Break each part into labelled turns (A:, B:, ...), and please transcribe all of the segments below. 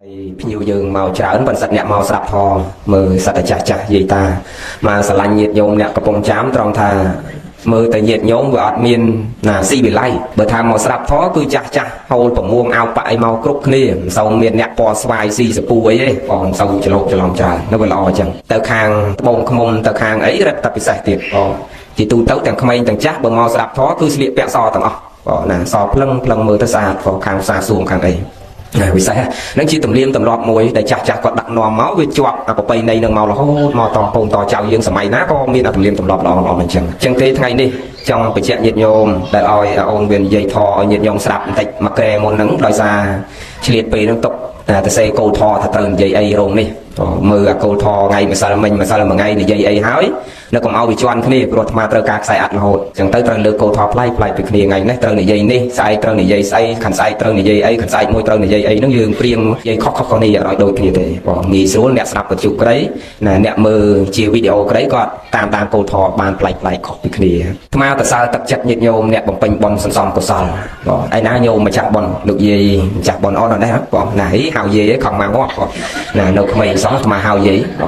A: ភ្ញៀវយើងមកច្រើនប៉ុន្តែអ្នកមកស្ដាប់ធម៌មើលសត្វចាស់ចាស់និយាយតាមកស្រឡាញ់ញាតិញោមអ្នកកំពុងចាំត្រង់ថាមើលតែញាតិញោមវាអត់មានណាស៊ីវិល័យបើថាមកស្ដាប់ធម៌គឺចាស់ចាស់ហូលប្រមួងអោបបាក់អីមកគ្រប់គ្នាមិនសូវមានអ្នកពណ៌ស្វាយស៊ីសពូអីទេបងមិនសូវច្រឡោកច្រឡំច្រើននៅវាល្អអញ្ចឹងទៅខាងត្បូងឃ្មុំទៅខាងអីរឹតតែពិសេសទៀតបងជាទូទៅទាំងក្មេងទាំងចាស់បើមកស្ដាប់ធម៌គឺស្លៀកពាក់សទាំងអស់បងណាសភ្លឹងភ្លឹងមើលទៅស្អាតផងខាងផ្សារសួងខាងអីវិស័យហ្នឹងជាទំនៀមទម្លាប់មួយដែលចាស់ចាស់គាត់ដាក់នាំមកវាជាប់ប្រពៃណីនឹងមករហូតមកតកូនតចៅយើងសម័យណាក៏មានទំនៀមទម្លាប់ល្អអញ្ចឹងទេថ្ងៃនេះចង់បញ្ជាក់ញាតិញោមដែលឲ្យអូនវានិយាយធឲ្យញាតិញោមស្ដាប់បន្តិចមកក្រែមុនហ្នឹងដោយសារឆ្លៀតពេលហ្នឹងຕົកតែសេកូលធថាត្រូវនិយាយអីរោងនេះមើលអាកូលធថ្ងៃម្សិលមិញម្សិលមួយថ្ងៃនិយាយអីហើយនៅកុំឲ្យវាជន់គ្នាព្រោះអាត្មាត្រូវការខ្សែអត់រហូតអញ្ចឹងទៅត្រូវលើកកូលធប្លែកពីគ្នាថ្ងៃនេះត្រូវនិយាយនេះស្អែកត្រូវនិយាយស្អីខាងស្អែកត្រូវនិយាយអីខាងស្អែកមួយត្រូវនិយាយអីហ្នឹងយើងព្រៀងនិយាយខុសគ្នាឲ្យដូចគ្នាទេបងងាយស្រួលអ្នកស្ដាប់បញ្ជុក្រីណាអ្នកមើលជាវីដេអូក្រីក៏តាមកូលធបានប្លែកខុសពីគ្នាអាត្មាទៅសើទឹកចិត្តញាតិញោមអ្នកបំពេញបុណ្យសន្សំកុសលបងឯណាញោមម្ចាស់បុណ្យលោកយាយម្ចាស់បុណ្យអត់ដែរបងណាហីហៅយាយឯងខំមកងាប់បងណានៅក្មេងសោះអាត្មាហៅយាយប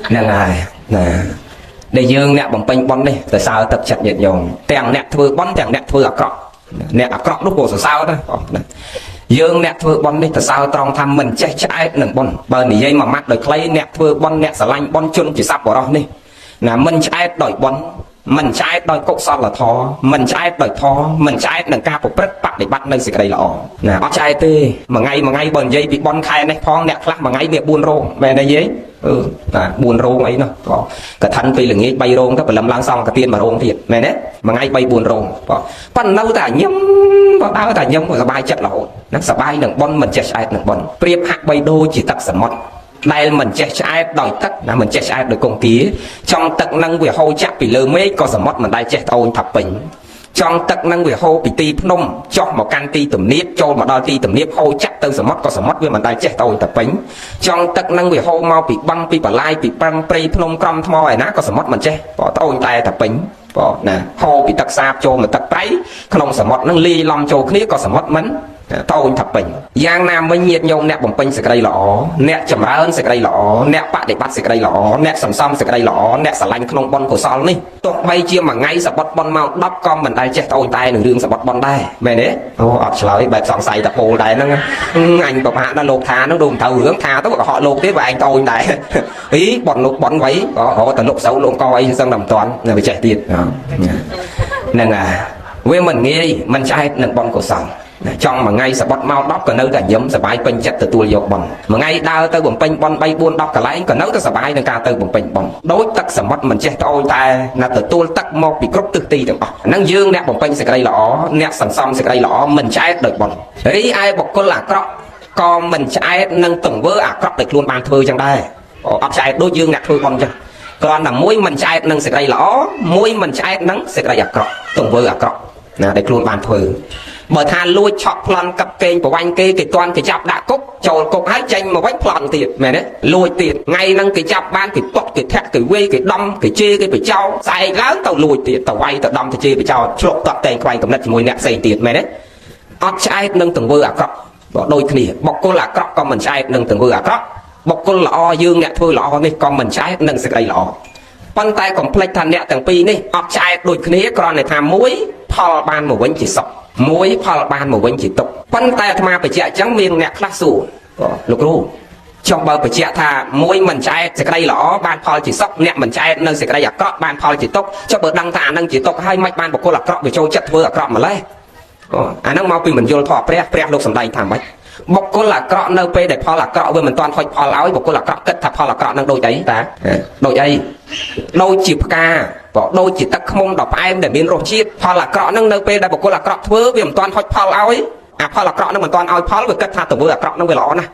A: ងហ្នឹងហើយណាដែលយើងអ្នកបំពេញបុណ្យនេះទៅសើទឹកចិត្តញាតិញោមទាំងអ្នកធ្វើបុណ្យទាំងអ្នកធ្វើអាក្រក់អ្នកអាក្រក់នោះក៏សរសើរដែរបងណាយើងអ្នកធ្វើបុណ្យនេះទៅសើត្រង់ថាមិនចេះឆ្អែតនឹងបុណ្យបើនិយាយមួយម៉ាត់ដោយខ្លីអ្នកធ្វើបុណ្យអ្នកស្រឡាញ់បុណ្យជនជាសប្បុរសនេះណាមិនឆ្អែតដោយបុណ្យមិនឆ្អែតដោយកុសលធម៌មិនឆ្អែតដោយធម៌មិនឆ្អែតនឹងការប្រព្រឹត្តបដិបត្តិនៅសេចក្តីល្អណាអត់ឆ្អែតទេមួយថ្ងៃបើនិយាយពីបុណ្យខែនេះផងអ្នកខ្លះមួយថ្ងៃវា4រោងមែនទេយាយតា4រោងអីនោះបងកឋិនពីល្ងាច3រោងទៅព្រលឹមឡើងសងកទាន1រោងទៀតមែនទេមួយថ្ងៃ3 4រោងបងប៉ុន្តែនៅតែញឹមបើដើរតែញឹមសบายចិត្តរហូតហ្នឹងសบายនឹងបុណ្យមិនចេះឆ្អែតនឹងបុណ្យប្រៀបហាក់បីដូចជាទឹកសមុទ្រដែលមិនចេះឆ្អែតដោយទឹកណាមិនចេះឆ្អែតដោយគង្គាចំទឹកនឹងវាហូរចាក់ពីលើមេឃក៏សមុទ្រមិនដែលចេះត្អូញថាពេញចង់ទឹកនឹងវាហូរពីទីភ្នំចុះមកកាន់ទីទំនាបចូលមកដល់ទីទំនាបហូរចាក់ទៅសមុទ្រក៏សមុទ្រវាមិនដែលចេះត្អូញថាពេញចង់ទឹកនឹងវាហូរមកពីបឹងពីបលាយពីប្រឹងព្រៃភ្នំក្រំថ្មឯណាក៏សមុទ្រមិនចេះត្អូញតែថាពេញបងណាហូរពីទឹកសាបចូលមកទឹកប្រៃក្នុងសមុទ្រនឹងលាយឡំចូលគ្នាក៏សមុទ្រមិនតូនថាពេញយ៉ាងណាមិញញាតិញោមអ្នកបំពេញសេចក្តីល្អអ្នកចម្រើនសេចក្តីល្អអ្នកបដិបត្តិសេចក្តីល្អអ្នកសន្សំសេចក្តីល្អអ្នកស្រឡាញ់ក្នុងបុណ្យកុសលនេះទោះបីជាមួយថ្ងៃសបុតបុណ្យមក10ក៏មិនដែលចេះត្អូញតែនឹងរឿងសបុតបុណ្យដែរមែនទេអូអត់ឆ្លើយបែបសង្ស័យតពោលដែរហ្នឹងអញប្រមាថដល់លោកថាហ្នឹងដូចមិនត្រូវរឿងថាទៅក៏ហក់លោកទេបើឯងត្អូញដែរអីបុណ្យលោកបុណ្យໄວក៏រត់ទៅលោកស្រូវលោកកអីសឹងតែមិនតាន់វាចេះទៀតហ្នឹងវាមិនងាយមិនឆ្អែតនឹងបុណ្យកុសលចង់មួយថ្ងៃសបុតមក10ក៏នៅតែញឹមសបាយពេញចិត្តទទួលយកបុណ្យមួយថ្ងៃដើរទៅបំពេញបុណ្យ3 4 10កន្លែងក៏នៅតែសបាយនឹងការទៅបំពេញបុណ្យដូចទឹកសមុទ្រមិនចេះត្អូញតែណាទទួលទឹកមកពីគ្រប់ទិសទីទាំងអស់ហ្នឹងយើងអ្នកបំពេញសេចក្តីល្អអ្នកសន្សំសេចក្តីល្អមិនឆ្អែតដោយបុណ្យរីឯបុគ្គលអាក្រក់ក៏មិនឆ្អែតនឹងទង្វើអាក្រក់ដែលខ្លួនបានធ្វើចឹងដែរអត់ឆ្អែតដូចយើងអ្នកធ្វើបុណ្យចឹងគ្រាន់តែមួយមិនឆ្អែតនឹងសេចក្តីល្អមួយមិនឆ្អែតនឹងសេចក្តីអាក្រក់ទង្វើអាក្រក់ណាដែលខ្លួនបានធ្វើបើថាលួចឆក់ប្លន់កាប់កេងប្រវាញ់គេទាន់គេចាប់ដាក់គុកចូលគុកហើយចេញមកវិញប្លន់ទៀតមែនទេលួចទៀតថ្ងៃហ្នឹងគេចាប់បានគេຕົកគេធាក់គេវាយគេដំគេជេរគេបិចោស្អែកឡើងទៅលួចទៀតទៅវាយទៅដំទៅជេរបិចោឆ្លុកតក់តែងខ្វែងកំណត់ជាមួយអ្នកផ្សេងទៀតមែនទេអត់ឆ្អែតនឹងទង្វើអាក្រក់ក៏ដូចគ្នាបុគ្គលអាក្រក់ក៏មិនឆ្អែតនឹងទង្វើអាក្រក់បុគ្គលល្អយើងអ្នកធ្វើល្អនេះក៏មិនឆ្អែតនឹងសេចក្តីល្អប៉ុន្តែកុំភ្លេចថាអ្នកទាំងពីរនេះអត់ឆ្អែតដូចគ្នាគ្រាន់តែថាមួយផលបានមកវិញជាសុខមួយផលបានមកវិញជាទុកប៉ុន្តែអាត្មាបញ្ជាក់អញ្ចឹងមានអ្នកខ្លះសួរលោកគ្រូចង់បើបញ្ជាក់ថាមួយមិនឆ្អែតសេចក្តីល្អបានផលជាសុខអ្នកមិនឆ្អែតនៅសេចក្តីអាក្រក់បានផលជាទុកចុះបើដឹងថាអានឹងជាទុកហើយមិនបានបុគ្គលអាក្រក់វាចូលចិត្តធ្វើអាក្រក់ម្លេះអានឹងមកពីមិនយល់ធម៌ព្រះលោកសម្ដែងថាម៉េចបុគ្គលអាក្រក់នៅពេលដែលផលអាក្រក់វាមិនទាន់ហុចផលឲ្យបុគ្គលអាក្រក់គិតថាផលអាក្រក់នឹងដូចអីតាដូចអីដូចជាផ្កាដូចជាទឹកឃ្មុំដ៏ផ្អែមដែលមានរសជាតិផលអាក្រក់នឹងនៅពេលដែលបុគ្គលអាក្រក់ធ្វើវាមិនទាន់ហុចផលឲ្យអាផលអាក្រក់នឹងមិនទាន់ឲ្យផលវាគិតថាទង្វើអាក្រក់នឹងវាល្អណាស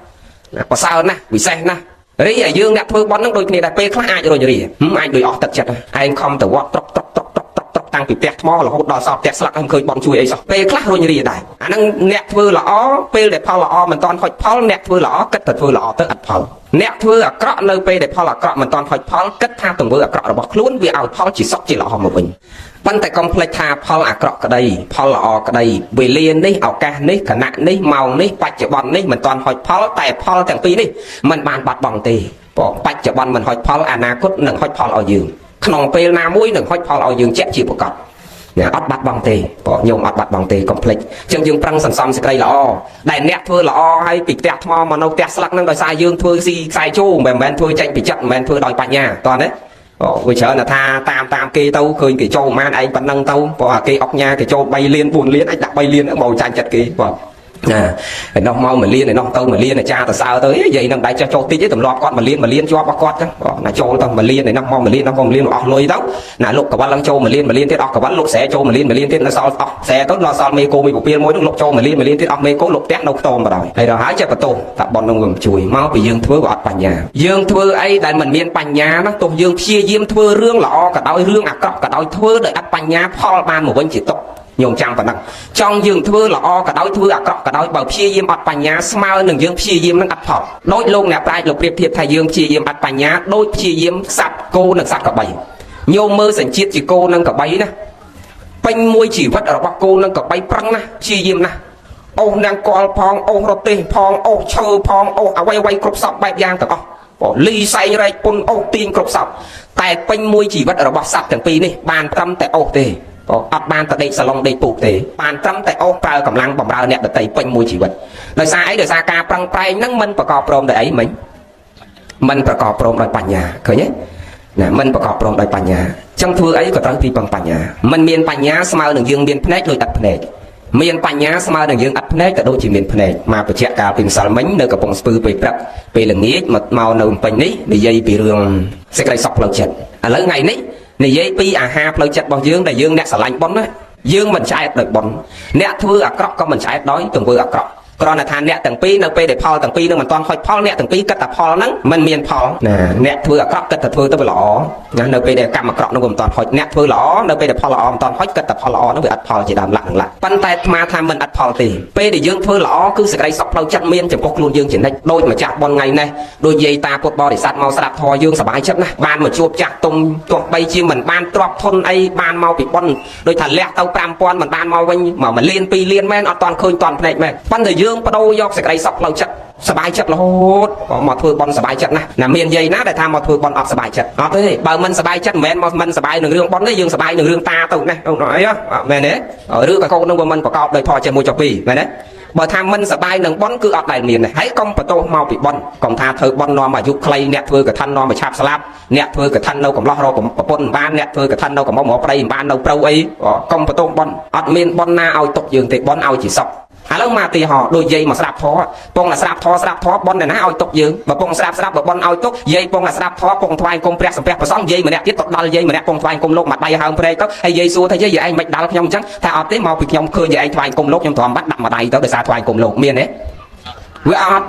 A: ់ប្រសើរណាស់វិសេសណាស់រីឯយើងអ្នកធ្វើបុណ្យនឹងដូចគ្នាដែរពេលខ្លះអាចរុញរាអាចដូចអស់ទឹកចិត្តឯងខំទៅវត្តត្រកតាំងពីផ្ទះថ្មរហូតដល់សពផ្ទះស្លាកហើយឃើញបន់ជួយអីសោះពេលខ្លះរុញរាដែរអាហ្នឹងអ្នកធ្វើល្អពេលដែលផលល្អមិនតាន់ហុចផលអ្នកធ្វើល្អគិតតែធ្វើល្អទៅអត់ផលអ្នកធ្វើអាក្រក់នៅពេលដែលផលអាក្រក់មិនតាន់ហុចផលគិតថាទង្វើអាក្រក់របស់ខ្លួនវាឲ្យផលជាសុខជាល្អមកវិញ ប៉ុន្តែកុំភ្លេចថាផលអាក្រក់ក្តីផលល្អក្តីវេលានេះឱកាសនេះគណៈនេះម៉ោងនេះបច្ចុប្បន្ននេះមិនទាន់ហុចផលតែផលទាំងពីរនេះมันបានបាត់បង់ទេព្រោះបច្ចុប្បន្នមិនហុចផលអនាគតនឹងហុចផលឲ្យយើងក្នុងពេលណាមួយនឹងហុចផលឲ្យយើងជាក់ជាប្រកបអ្នកអត់បាត់បង់ទេបងញោមអត់បាត់បង់ទេកុំភ្លេចអញ្ចឹងយើងប្រឹងសន្សំសេចក្តីល្អដែលអ្នកធ្វើល្អឲ្យពីផ្ទះថ្មមកនៅផ្ទះស្លឹកហ្នឹងដោយសារយើងធ្វើស៊ីខ្សែជោមិនមែនធ្វើចេញពីចិត្តមិនមែនធ្វើដោយបញ្ញាតោះណាវាច្រើនថាតាមគេទៅឃើញគេចូលប្រហែលឯងប៉ុណ្ណឹងទៅព្រោះគេអុកញ៉ាគេចូល3លាន4លានឯងដាក់3លានមកចាញ់ចិត្តគេបងណាឯនោះមក1លានឯនោះទៅ1លានអាចារ្យទៅសើទៅនិយាយនឹងដៃចេះចូលតិចទេទម្លាប់គាត់1លានជាប់របស់គាត់ចឹងណាចូលទៅ1លានឯនោះមក1លាននោះក៏1លានអស់លុយទៅណាលោកកវលឡើងចូល1លានទៀតអស់កវលលោកស្រែចូល1លានទៀតនៅសល់អស់ស្រែទៅដល់សល់មេគោមួយពពាលមួយនោះលោកចូល1លានទៀតអស់មេគោលោកផ្ទះនៅខ្ទមបណ្ដោយហើយដល់ហើយចេះបន្ទោសតាប៉ុននឹងវាមិនជួយមកពីយើងធ្វើវាអត់បញ្ញាយើងធ្វើអីដែលមិនមានបញ្ញាហ្នឹងទោះយើងព្យាយាមធ្វើរឿងល្អក៏ដោយរឿងអាក្រក់ក៏ដោយធ្វើដោយអត់បញ្ញាផលបានមកវិញជាទុកញោមចាំប៉ុណ្ណឹងចង់យើងធ្វើល្អក៏ដោយធ្វើអាក្រក់ក៏ដោយបើព្យាយាមអត់បញ្ញាស្មើនឹងយើងព្យាយាមនឹងអត់ផលដូចលោកអ្នកប្រាជ្ញលោកប្រៀបធៀបថាយើងព្យាយាមអត់បញ្ញាដូចព្យាយាមសត្វគោនិងសត្វក្របីញោមមើលសញ្ជាតិជាគោនិងក្របីណាពេញមួយជីវិតរបស់គោនិងក្របីប្រឹងណាព្យាយាមណាអូសនាងកលផងអូសរទេសផងអូសឈើផងអូសអ្វីគ្រប់សពបែបយ៉ាងទាំងអស់លីសែងរែកពុនអូសទាញគ្រប់សពតែពេញមួយជីវិតរបស់សត្វទាំងពីរនេះបានត្រឹមតែអូសទេអត់បានទៅដេកសាឡុងដេកពូកទេបានត្រឹមតែអូសប្រើកម្លាំងបំរើអ្នកដតីពេញមួយជីវិតដោយសារអីដោយសារការប្រឹងប្រែងហ្នឹងមិនប្រកបព្រមដោយអីមិញមិនប្រកបព្រមដោយបញ្ញាឃើញទេណាមិនប្រកបព្រមដោយបញ្ញាអញ្ចឹងធ្វើអីក៏ត្រូវពីបញ្ញាមិនមានបញ្ញាស្មើនឹងយើងមានភ្នែកដូចអត់ភ្នែកមានបញ្ញាស្មើនឹងយើងអត់ភ្នែកក៏ដូចជាមានភ្នែកមកបញ្ជាក់កាលពីម្សិលមិញនៅកំពង់ស្ពឺពេលព្រឹកពេលល្ងាចមកនៅពេញនេះនិយាយពីរឿងសេចក្តីសុខផ្លូវចិត្តឥឡូវថ្ងៃនេះនិយាយពីអាហារផ្លូវចិត្តរបស់យើងដែលយើងអ្នកស្រឡាញ់បុណ្យណាយើងមិនឆ្អែតដោយបុណ្យអ្នកធ្វើអាក្រក់ក៏មិនឆ្អែតដោយទង្វើអាក្រក់គ្រាន់តែថាអ្នកទាំងពីរនៅពេលដែលផលទាំងពីរនឹងមិនទាន់ហុចផលអ្នកទាំងពីរគិតតែផលហ្នឹងមិនមានផលណាអ្នកធ្វើអាក្រក់គិតតែធ្វើទៅវាល្អណានៅពេលដែលកម្មអាក្រក់នោះមិនទាន់ហុចអ្នកធ្វើល្អនៅពេលដែលផលល្អមិនទាន់ហុចគិតតែផលល្អនោះវាអត់ផលជាដើមឡាក់ប៉ុន្តែអាត្មាថាមិនអត់ផលទេពេលដែលយើងធ្វើល្អគឺសេចក្តីសុខផ្លូវចិត្តមានចំពោះខ្លួនយើងជានិច្ចដូចម្ចាស់បុណ្យថ្ងៃនេះដូចយាយតាពុទ្ធបរិស័ទមកស្ដាប់ធម៌យើងសប្បាយចិត្តណាស់បានមកជួបចាស់ទុំទោះបីជាមិនបានទ្រព្យធនអីបានមកពីបុណ្យដូចថាលះទៅ5000មិនបានមកវិញមក1លាន2លានមែនអត់ទាន់ឃើញទាន់ភ្នែកមែនប៉ុន្តែយើងបដូរយកសេចក្តីសុខផ្លូវចិត្តសบายចិត្តរហូតមកធ្វើបន់សบายចិត្តណាស់ណាមានយាយណាដែលថាមកធ្វើបន់អត់សบายចិត្តអត់ទេបើមិនសบายចិត្តមិនមែនមកមិនសบายនឹងរឿងបន់ទេយើងសบายនឹងរឿងតាទៅណាអូនអីមែនទេឬក៏កូននឹងវាមិនប្រកបដោយធម៌ជាមួយចុះពីមែនទេបើថាមិនសบายនឹងបន់គឺអត់ដែលមានទេហើយកុំបន្ទោសមកពីបន់កុំថាធ្វើបន់នាំអាយុខ្លីអ្នកធ្វើកឋិននាំឲ្យឆាប់ស្លាប់អ្នកធ្វើកឋិននៅកំឡោះរកប្រពន្ធមិនបានអ្នកធ្វើកឋិននៅកំមុំរកប្តីមិនបាននៅប្រូវអីកុំបន្ទោសបន់អត់មានបន់ណាឲ្យຕົកយើងទេបន់ឲ្យជាសុខឥឡូវមកទីហោដូចយាយមកស្ដាប់ធម៌ពងស្ដាប់ធម៌បន់តែណាឲ្យຕົកយើងបើពងស្ដាប់បើបន់ឲ្យតុកយាយពងស្ដាប់ធម៌ពងថ្វាយគុំព្រះសម្ពះប្រសងយាយម្នាក់ទៀតទៅដល់យាយម្នាក់ពងថ្វាយគុំលោកមកដៃហើមព្រែកទៅហើយយាយសួរថាយាយឯងមិនដាល់ខ្ញុំអញ្ចឹងថាអត់ទេមកពីខ្ញុំឃើញយាយឯងថ្វាយគុំលោកខ្ញុំទ្រាំបាត់ដាក់មកដៃទៅដោយសារថ្វាយគុំលោកមានទេវាអត់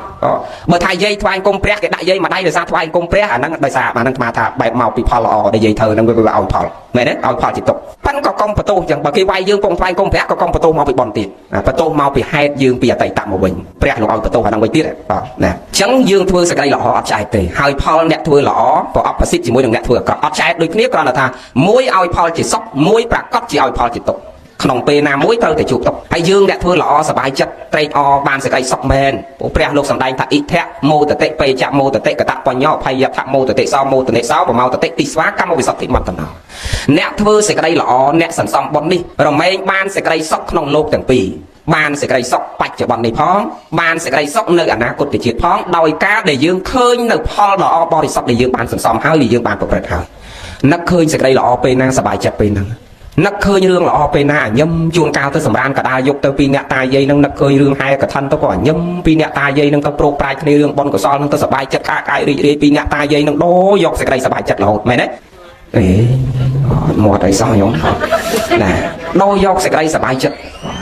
A: បើថាយាយថ្វាយគុំព្រះគេដាក់យាយមកដៃដោយសារថ្វាយគុំព្រះអាហ្នឹងដោយសារអាហ្នឹងអាថាបែបមកពីផលល្អដែលយាយធ្វើហ្នឹងវាឲ្យផលមែនទេឲ្យផលជាទុកប៉ិនក៏កុំបន្ទោសអញ្ចឹងបើគេវាយយើងពងថ្វាយគុំព្រះក៏កុំបន្ទោសមកពីបនទៀតបន្ទោសមកពីហេតុយើងពីអតីតមកវិញព្រះលោកឲ្យបន្ទោសអាហ្នឹងវិញទៀតបាទណាអញ្ចឹងយើងធ្វើសេចក្តីល្អអត់ឆ្អែតទេហើយផលអ្នកធ្វើល្អក៏អបប្រសិទ្ធជាមួយនឹងអ្នកធ្វើអាក្រក់អត់ឆ្អែតដូចគ្នាគ្រាន់តែថាមួយឲ្យផលជាសុខមួយប្រកាសជាឲ្យផលជាទុកក្នុងពេលណាមួយត្រូវតែជួបទុកហើយយើងអ្នកធ្វើល្អសប្បាយចិត្តត្រេកអរបានសេចក្តីសុខមែនព្រះលោកសម្ដែងថាអ៊ីធៈមោទតិបេចៈមោទតិកតបញ្ញោភយថៈមោទតិសោមោទនិសោប្រមោទតិទិស្វាកម្មវិសុទ្ធិមន្តនោអ្នកធ្វើសេចក្តីល្អអ្នកសន្សំបុណ្យនេះរមែងបានសេចក្តីសុខក្នុងលោកទាំងពីរបានសេចក្តីសុខបច្ចុប្បន្ននេះផងបានសេចក្តីសុខនៅអនាគតជាតិផងដោយការដែលយើងឃើញនៅផលដ៏ល្អបរិសុទ្ធដែលយើងបានសន្សំហើយដែលយើងបានប្រព្រឹត្តហើយនឹកឃើញសេចក្តីល្អពេលណាសប្បាយចិត្តពេលហ្នឹងនឹកឃើញរឿងល្អពេលណាញឹមជួនកាលទៅសម្រានកដាលយកទៅពីអ្នកតាយាយនឹងនឹកឃើញរឿងហែកឋិនទៅក៏ញឹមពីអ្នកតាយាយនឹងទៅប្រោកប្រាយគ្នារឿងបុណ្យកុសលនឹងទៅសប្បាយចិត្តកាយរីករាយពីអ្នកតាយាយនឹងដូរយកសេចក្តីសប្បាយចិត្តរហូតមែនទេអេមាត់អីសោះខ្ញុំណាដូរយកសេចក្តីសប្បាយចិត្ត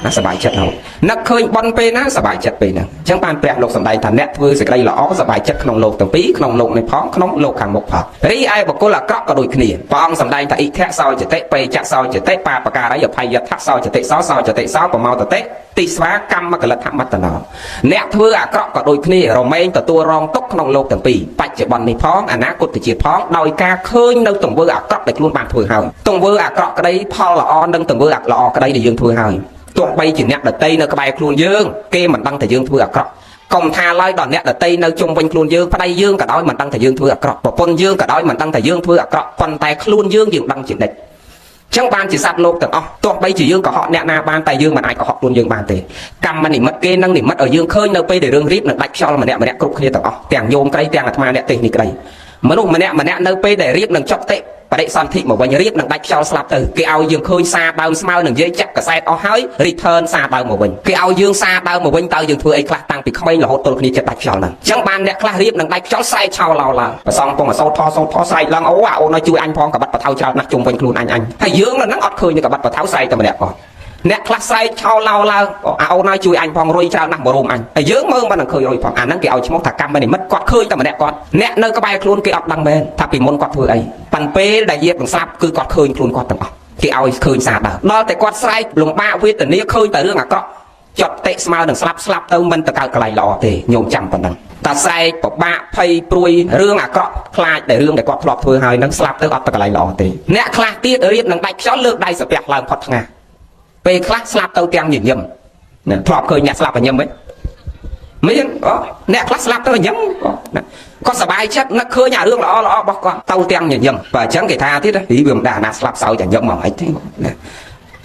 A: ណាសบายចិត្តហើយនឹកឃើញបនពេលណាសบายចិត្តពេលហ្នឹងអញ្ចឹងបានព្រះលោកសម្ដែងថាអ្នកធ្វើសេចក្តីល្អសบายចិត្តក្នុងលោកទាំងពីរក្នុងលោកនេះផងក្នុងលោកខាងមុខផងរីឯបុគ្គលអាក្រក់ក៏ដូចគ្នាព្រះអង្គសម្ដែងថាអ៊ីធៈសោចតិបេចៈសោចតិបាបការីអភ័យថៈសោចតិសោចតិសោប្រមោតតិទីស្វាកម្មកលិដ្ឋមត្តនោអ្នកធ្វើអាក្រក់ក៏ដូចគ្នារមែងទទួលរងទុក្ខក្នុងលោកទាំងពីរបច្ចុប្បន្ននេះផងអនាគតជាតិផងដោយការឃើញនៅទង្វើអាក្រក់ដែលខ្លួនបានធ្វើហើយទង្វើអាក្រក់ក្តីផលល្អនិងទង្វើអាក្រក់ល្អក្តីដែលយើងធ្វើហើយទោះបីជាអ្នកដតីនៅក្បែរខ្លួនយើងគេមិនដឹងថាយើងធ្វើអាក្រក់កុំថាឡើយដល់អ្នកដតីនៅជុំវិញខ្លួនយើងប្តីយើងក៏ដោយមិនដឹងថាយើងធ្វើអាក្រក់ប្រពន្ធយើងក៏ដោយមិនដឹងថាយើងធ្វើអាក្រក់ប៉ុន្តែខ្លួនយើងដឹងជានិច្ចចឹងបានជាសត្វលោកទាំងអស់ទោះបីជាយើងកុហកអ្នកណាបានតែយើងមិនអាចកុហកខ្លួនយើងបានទេកម្មនិមិត្តគេនឹងនិមិត្តឲ្យយើងឃើញនៅពេលដែលរឿងរៀបនឹងដាច់ខ្យល់ម្នាក់គ្រប់គ្នាទាំងអស់ទាំងញោមក្រីទាំងអាត្មាអ្នកទេសនេះក្រីមនុស្សម្នាក់នៅពេលដែលរៀបនឹងចប់តិបរិសន្ធិមកវិញរៀបនឹងដាច់ខ្យល់ស្លាប់ទៅគេឲ្យយើងឃើញសារដើមស្មៅនឹងនិយាយចាក់កសែតអស់ហើយ return សារដើមមកវិញគេឲ្យយើងសារដើមមកវិញតើយើងធ្វើអីខ្លះតាំងពីក្មេងរហូតទល់គ្នាចិត្តដាច់ខ្យល់ហ្នឹងអញ្ចឹងបានអ្នកខ្លះរៀបនឹងដាច់ខ្យល់ស្រែកឆោឡោឡើងប្រសងពងអសោតថស្រែកឡើងអូអូនឲ្យជួយអញផងកបាត់បថៅច្រើនណាស់ជុំវិញខ្លួនអញហើយយើងនៅហ្នឹងអត់ឃើញកបាត់បថៅស្រែកតែម្នាក់អស់អ្នកខ្លះស្រែកឆោឡោឡើងអូនឲ្យជួយអញផងរុយច្រើនណាស់បរោមអញហើយយើងមើលមិននឹងឃើញរុយផងអាហ្នឹងគេឲ្យឈ្មោះថាកម្មនិមិត្តគាត់ឃើញតែម្នាក់គាត់អ្នកនៅក្បែរខ្លួនគេអត់ដឹងមែនថាពីមុនគាត់ធ្វើអីប៉ិនពេលដែលយាបនឹងស្លាប់គឺគាត់ឃើញខ្លួនគាត់ទាំងអស់គេឲ្យឃើញសារដើមដល់តែគាត់ស្រែកលំបាកវេទនាឃើញតែរឿងអាក្រក់ចត់តិស្មើនឹងស្លាប់ទៅមិនទៅកើតកន្លែងល្អទេញោមចាំប៉ុណ្ណឹងតែស្រែកពិបាកភ័យព្រួយរឿងអាក្រក់ខ្លាចតែរឿងដែលគាត់ធ្លាប់ធ្វើហើយនឹងស្លាប់ទៅអត់ទៅកន្លែងល្អទេអ្នកខ្លះទៀតរៀបនឹងដាច់ខ្យល់លើកដៃសាពះឡើងផុតថ្ងាសពេលខ្លះស្លាប់ទៅទាំងញញឹមណាធ្លាប់ឃើញអ្នកស្លាប់ញញឹមទេមានអ្នកខ្លះស្លាប់ទៅញញឹមគាត់សប្បាយចិត្តនឹកឃើញអារឿងល្អរបស់គាត់ទៅទាំងញញឹមបើអញ្ចឹងគេថាទៀតវាមិនដែរណាស្លាប់សោយតែញញឹមមកហិចទេណា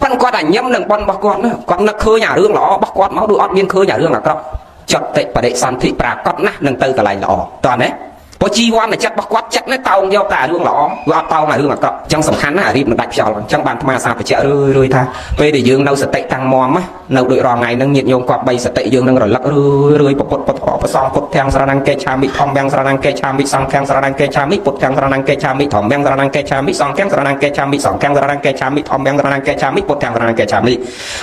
A: ប៉ុន្តែគាត់តែញញឹមនឹងបនរបស់គាត់គាត់នឹកឃើញអារឿងល្អរបស់គាត់មកដូចអត់មានឃើញអារឿងអាក្រក់ចត់តិបរិសន្ធិប្រាកដណាស់នឹងទៅកន្លែងល្អតើណាព្រោះជីវ័នចិត្តរបស់គាត់ចិត្តនេះតោងយកតែរឿងល្អវាអត់តោងតែរឿងអាក្រក់អញ្ចឹងសំខាន់ណាស់រៀបនឹងដាច់ខ្យល់អញ្ចឹងបានអាត្មាសាបច្ចៈរឿយថាពេលដែលយើងនៅសតិតាំងមមនៅដូចរាល់ថ្ងៃហ្នឹងញាតិញោមគាត់បីសតិយើងនឹងរលឹករឿយពុទ្ធពុទ្ធប្រសងពុទ្ធទាំងស្រណង្កេឆាមិធម្មទាំងស្រណង្កេឆាមិសង្ឃទាំងស្រណង្កេឆាមិពុទ្ធទាំងស្រណង្កេឆាមិធម្មទាំងស្រណង្កេឆាមិសង្ឃទាំងស្រណង្កេឆាមិសង្ឃទាំងស្រណង្កេឆាមិធម្មទាំងស្រណង្កេឆាមិពុទ្ធទាំងស្រណង្កេឆាមិ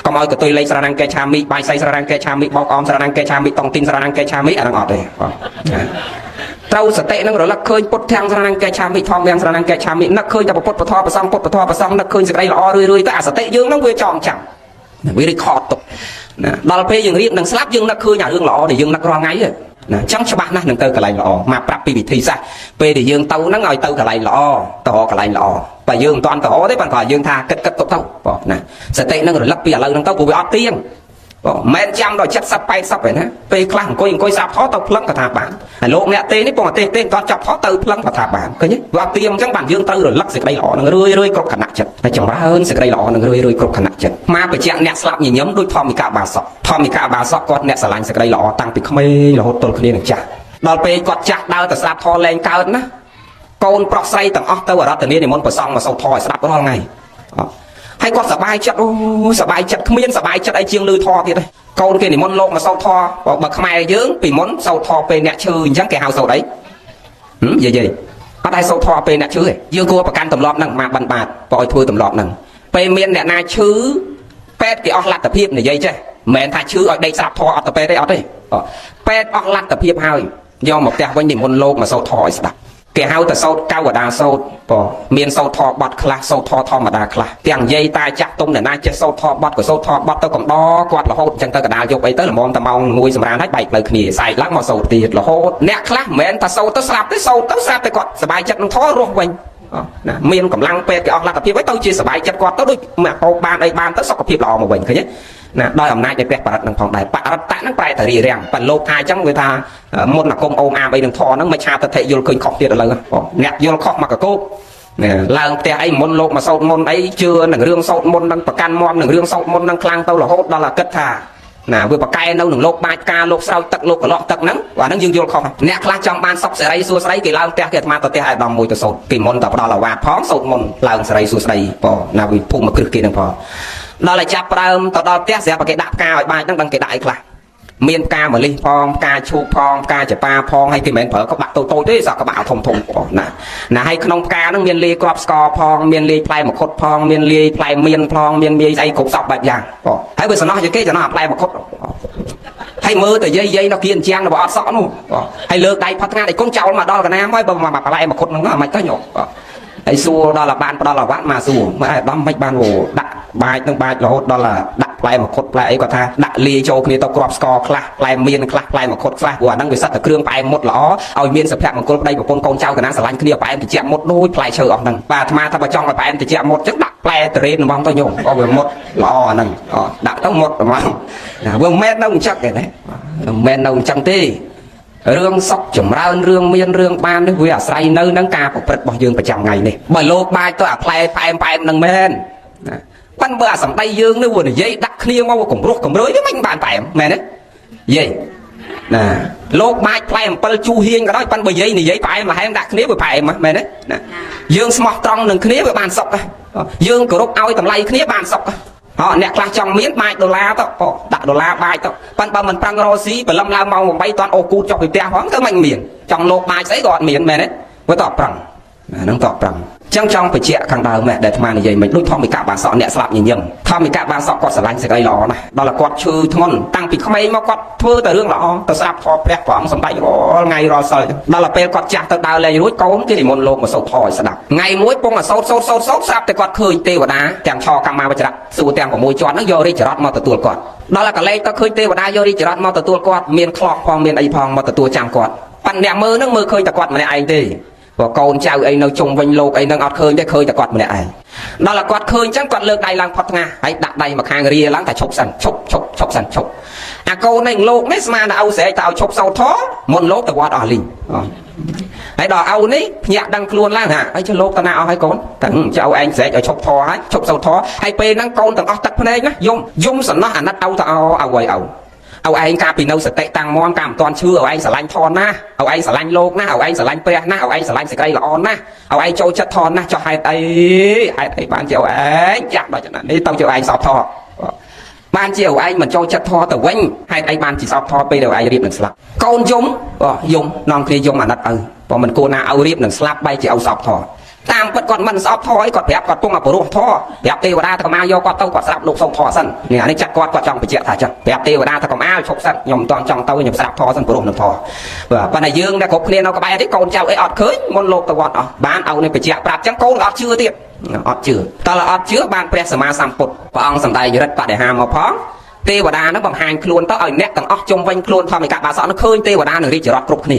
A: កុំឲ្យកតុយលេខស្រណង្កេឆាមិបាយសៃស្រណង្កេឆាមិបោកអមស្រណង្កេឆាមិតងទីនស្រណង្កេឆាមិអាហ្នឹងអត់ទេត្រូវសតិនឹងរលឹកឃើញពុទ្ធទាំងស្រណង្កេឆាមិធម្មទាំងស្រណង្កេឆាមិនឹកឃើញតែពុទ្ធពធប្រសងពុទ្ធពធប្រសងនឹកឃើញសេចក្តីល្អរឿយទៅអាសតិយើងនឹងវាចងចាំវារីខតទុកណាដល់ពេលយើងរៀបនឹងស្លាប់យើងនឹកឃើញអារឿងល្អដែលយើងនឹករាល់ថ្ងៃណាអញ្ចឹងច្បាស់ណាស់នឹងទៅកន្លែងល្អមកប្រាប់ពីវិធីសាស្ត្រពេលដែលយើងទៅហ្នឹងឲ្យទៅកន្លែងល្អទៅកន្លែងល្អបើយើងមិនតាន់ទៅទេប៉ុន្តែយើងថាគិតទុកទៅបងណាសតិនឹងរលឹកពីឥឡូវហ្នឹងទៅព្រោះវាអត់ទៀងបងមិនចាំដល់70 80ឯណាពេលខ្លះអង្គុយស្រាប់ថតទៅផ្លឹងក៏ថាបានហើយលោកអ្នកទេនេះពងទេមិនតាន់ចាប់ថតទៅផ្លឹងក៏ថាបានឃើញទេវាអត់ទៀងអញ្ចឹងបានយើងត្រូវរលឹកសេចក្តីល្អនឹងរឿយគ្រប់ខណៈចិត្តហើយចម្រើនសេចក្តីល្អនឹងរឿយគ្រប់ខណៈចិត្តមកបញ្ជាក់អ្នកស្លាប់ញញឹមដូចធម្មនិកាបាសកគាត់អ្នកស្រឡាញ់សេចក្តីល្អតាំងពីក្មេងរហូតទល់គ្នានឹងចាស់ដល់ពេលគាត់ចាស់ដើរទៅស្លាប់ធរលែងកើតណាកូនប្រុសស្រីទាំងអស់ទៅអរតនីនិមន្តប្រសងមកសូត្រធរឲ្យស្ដាប់រាល់ថ្ងៃហើយគាត់សប្បាយចិត្តសប្បាយចិត្តគ្មានសប្បាយចិត្តអីជាងលឺធរទៀតទេកូនគេនិមន្តលោកមកសូត្រធរបើខ្មែរយើងពីមុនសូត្រធរពេលអ្នកឈឺអញ្ចឹងគេហៅសូត្រអីយាយអត់ឲ្យសូត្រធរពេលអ្នកឈឺទេយើងគួរប្រកាន់ទម្លាប់ហ្នឹងមកបិណ្ឌបាតបើឲ្យធ្វើទម្លាប់ហ្នឹងពេលមានអ្នកណាឈឺពេទ្យគេអស់លទ្ធភាពនិយាយចេះមិនមែនថាឈឺឲ្យដេកស្រាប់ធរអត់ទៅពេទ្យទេអត់ទេពេទ្យអស់លទ្ធភាពហើយយកមកផ្ទះវិញនិមន្តលោកមកសូត្រធរឲ្យស្ដាប់គេហៅតែសោតកៅដាសោតបងមានសោតធរបត់ខ្លះសោតធរធម្មតាខ្លះទាំងនិយាយតាចាស់ទុំអ្នកណាចេះសោតធរបត់ក៏សោតធរបត់ទៅកំដរគាត់រហូតអញ្ចឹងទៅកដាលយកអីទៅល្មមតែម៉ោង1សម្រាប់ឲ្យបែកផ្លូវគ្នាស្អែកឡើងមកសោតទៀតរហូតអ្នកខ្លះមិនមែនថាសោតទៅស្លាប់ទេសោតទៅស្រាប់តែគាត់សบายចិត្តនឹងធររស់វិញណាមានកម្លាំងពេទ្យគេអស់លទ្ធភាពទៅជាសบายចិត្តគាត់ទៅដូចមកហូបបានអីបានទៅសុខភាពល្អមកវិញឃើញទេណាដោយអំណាចនៃព្រះបរិត្តនឹងផងដែរបរិត្តហ្នឹងប្រែតែរីរាំងប៉ុន្តែលោកថាអញ្ចឹងវាថាមុនអាគមអូមអាមអីនឹងធរហ្នឹងមិនឆាទិដ្ឋិយល់ឃើញខុសទៀតឥឡូវអ្នកយល់ខុសមកកកោបឡើងផ្ទះអីមុនលោកមកសោតមុនអីជឿនឹងរឿងសោតមុននឹងប្រកាន់មមនឹងរឿងសោតមុននឹងខ្លាំងទៅរហូតដល់គិតថាណាវាបកកែនៅនឹងលោកបាច់ការលោកស្រោចទឹកលោកកន្លោះទឹកហ្នឹងបាទហ្នឹងយើងយល់ខុសអ្នកខ្លះចង់បានសុខសេរីសួស្តីគេឡើងផ្ទះគេអាត្មាទៅផ្ទះអាយដាមមួយទៅសោតគេមុនតែផ្ដល់អាវ៉ាផងសោតមុនឡើងសេរីសួស្តីបងណាវិភូមិគ្រឹះគេហ្នឹងផងដល់តែចាប់ដើមទៅដល់ផ្ទះស្រាប់តែគេដាក់ផ្កាឲ្យបាច់ហ្នឹងដឹងគេដាក់អីខ្លះ មានផ្កាម្លិះផងផ្កាឈូកផងផ្កាចប៉ាផងហើយគេមិនប្រើក៏បាក់តូចៗទេសក់ក៏បាក់ធំបងណាហើយក្នុងផ្កាហ្នឹងមានលាយគ្រាប់ស្ករផងមានលាយផ្លែមង្ឃុតផងមានលាយផ្លែមៀនផងមានលាយស្អីគ្រប់សពបែបយ៉ាងបងហើយវាសំណោះជាគេសំណោះផ្លែមង្ឃុតហើយមើលទៅយាយនៅគៀនជាងរបស់អត់សក់នោះហើយលើកដៃផាត់ថ្ងៃដៃកូនចោលមកដល់កណាមហើយបើមកផ្លែមង្ឃុតហ្នឹងមិនទៅញោមហើយសួរដល់បានផ្ដល់អាវ៉ាត់មកសួរមើលអាដាមមិនបានដាក់បាច់នឹងបាច់រហូតដល់ដាក់ផ្លែមង្ឃុតផ្លែអីគាត់ថាដាក់លាយចូលគ្នាទៅគ្រាប់ស្ករខ្លះផ្លែមៀនខ្លះផ្លែមង្ឃុតខ្លះព្រោះអាហ្នឹងវាសិតតែគ្រឿងផ្អែមមុតល្អឲ្យមានសុភមង្គលប្តីប្រពន្ធកូនចៅកណាស្រឡាញ់គ្នាផ្អែមតិចមុតដូចផ្លែឈើអស់ហ្នឹងបាទអាត្មាថាបើចង់ឲ្យផ្អែមតិចមុតចឹងដាក់ផ្លែតរ៉េនហ្មងទៅញោមអស់វាមុតល្អអាហ្នឹងដាក់ទៅមុតហ្មងណាវាមិនមែននៅអញ្ចឹងទេណាមិនមែននៅអញ្ចឹងទេរឿងសុខចម្រើនរឿងមានរឿងបាននេះវាអាស្រ័យនៅនឹងការប្រព្រឹត្តរបស់យើងប្រចាំថ្ងៃនេះបើលោកបាចទៅអាផ្លែផ្អែមនឹងមែនណាប៉ិនបើអាសម្ដីយើងនេះវានិយាយដាក់គ្នាមកកម្រោះកម្រើយវាមិនបានផ្អែមមែនទេយាយណាលោកបាចផ្លែ7ជូរហៀងក៏ដោយប៉ិនបើយាយនិយាយផ្អែមល្ហែមដាក់គ្នាវាផ្អែមមែនទេណាយើងស្មោះត្រង់នឹងគ្នាវាបានសុខយើងគោរពឲ្យតម្លៃគ្នាបានសុខអ្នកខ្លះចង់មានបាចដុល្លារទៅដាក់ដុល្លារបាចទៅប៉ិនបើមិនប្រឹងរកស៊ីបលឹមឡើងម៉ោង8តាន់អូគូចុះពីផ្ទះផងទៅមិនមានចង់លោកបាចស្អីក៏អត់មានមែនទេវាតបប្រឹងហ្នឹងតបប្រឹងចឹងចង់បញ្ជាក់ខាងដើមដែលអាត្មានិយាយមិនដូចធម្មតាបានសក់អ្នកស្លាប់ញញឹមធម្មតាបានសក់គាត់ស្រឡាញ់សេចក្តីល្អណាស់ដល់តែគាត់ឈឺធ្ងន់តាំងពីក្មេងមកគាត់ធ្វើតែរឿងល្អទៅស្ដាប់ធម៌ព្រះអង្គសម្ដែងរាល់ថ្ងៃរាល់សិលដល់ពេលគាត់ចាស់ទៅដើរលេងរួចកូនគេនិមន្តលោកមកសូត្រធម៌ឲ្យស្ដាប់ថ្ងៃមួយពងឲ្យសូត្រស្រាប់តែគាត់ឃើញទេវតាទាំងឆកម្មវចរៈសួរទាំង6ជាន់ហ្នឹងយករាជរថមកទទួលគាត់ដល់តែកលែងទៅឃើញទេវតាយករាជរថមកទទួលគាត់មានខ្លោះផងមានអីផងមកទទួលចាំគាត់ប៉ិនអ្នកមើលហ្នឹងមើលឃើញតែគាត់ម្នាក់ឯងទេព្រោះកូនចៅអីនៅជុំវិញលោកអីហ្នឹងអត់ឃើញទេឃើញតែគាត់ម្នាក់ឯងដល់តែគាត់ឃើញចឹងគាត់លើកដៃឡើងផុតថ្ងាសហើយដាក់ដៃមកខាងរាឡើងតែឈប់សិនឈប់សិនឈប់អាកូននេះលោកនេះស្មានតែឪស្រែកទៅឲ្យឈប់សោតធរមុនលោកទៅវត្តអស់លីងហើយដល់ឪនេះភ្ញាក់ដឹងខ្លួនឡើងហ่าហើយចុះលោកតាណាអស់ហើយកូនតែចៅឯងស្រែកឲ្យឈប់ធរហើយឈប់សោតធរហើយពេលហ្នឹងកូនទាំងអស់ទឹកភ្នែកណាយំសំណោះអាណិតឪទៅឲ្យឪឯងកាពីនៅសតិតាំងមមកាមិនតាន់ឈឺឲ្យឯងស្រឡាញ់ធនណាឲ្យឯងស្រឡាញ់លោកណាឲ្យឯងស្រឡាញ់ព្រះណាឲ្យឯងស្រឡាញ់សេចក្តីល្អណាឲ្យឯងចូលចិត្តធនណាចុះហេតុអីបានជាឲ្យឯងចាក់ដល់ចំណនេះទៅជាឯងសោកធរបានជាឲ្យឯងមិនចូលចិត្តធរទៅវិញហេតុអីបានជាសោកធរពេលឲ្យឯងរៀបនឹងស្លាប់កូនយំនាំគ្នាយំអាណិតឪព្រោះមិនគួរណាឲ្យរៀបនឹងស្លាប់បែរជាឲ្យសោកធរតាមពិតគាត់មិនស្អប់ធរអីគាត់ប្រាប់គាត់ពងអបរោះធរប្រាប់ទេវតាថាកុំអាយកគាត់ទៅគាត់ស្រាប់លោកសុំធរសិននេះអានេះចាក់គាត់ចង់បញ្ជាក់ថាចឹងប្រាប់ទេវតាថាកុំអាឈប់សិនខ្ញុំមិនតង់ចង់ទៅខ្ញុំស្រាប់ធរសិនបរោះនឹងធរបាទប៉ុន្តែយើងតែគ្រប់គ្នានៅក្បែរនេះកូនចៅអីអត់ឃើញមុនលោកទៅវត្តអស់បានឲ្យនេះបញ្ជាក់ប្រាប់ចឹងកូនអត់ជឿទៀតអត់ជឿតើអត់ជឿបានព្រះសម្មាសម្ពុទ្ធព្រះអង្គសម្ដែងរិទ្ធបដិហាមកផងទេវតានឹងបង្ហាញខ្លួនទៅឲ្យអ្នកទាំងអស់ជុំវិញខ្លួនធម្មតាបាសក់នឹងឃើញទេវតានឹងរាជរថគ្រប់គ្ន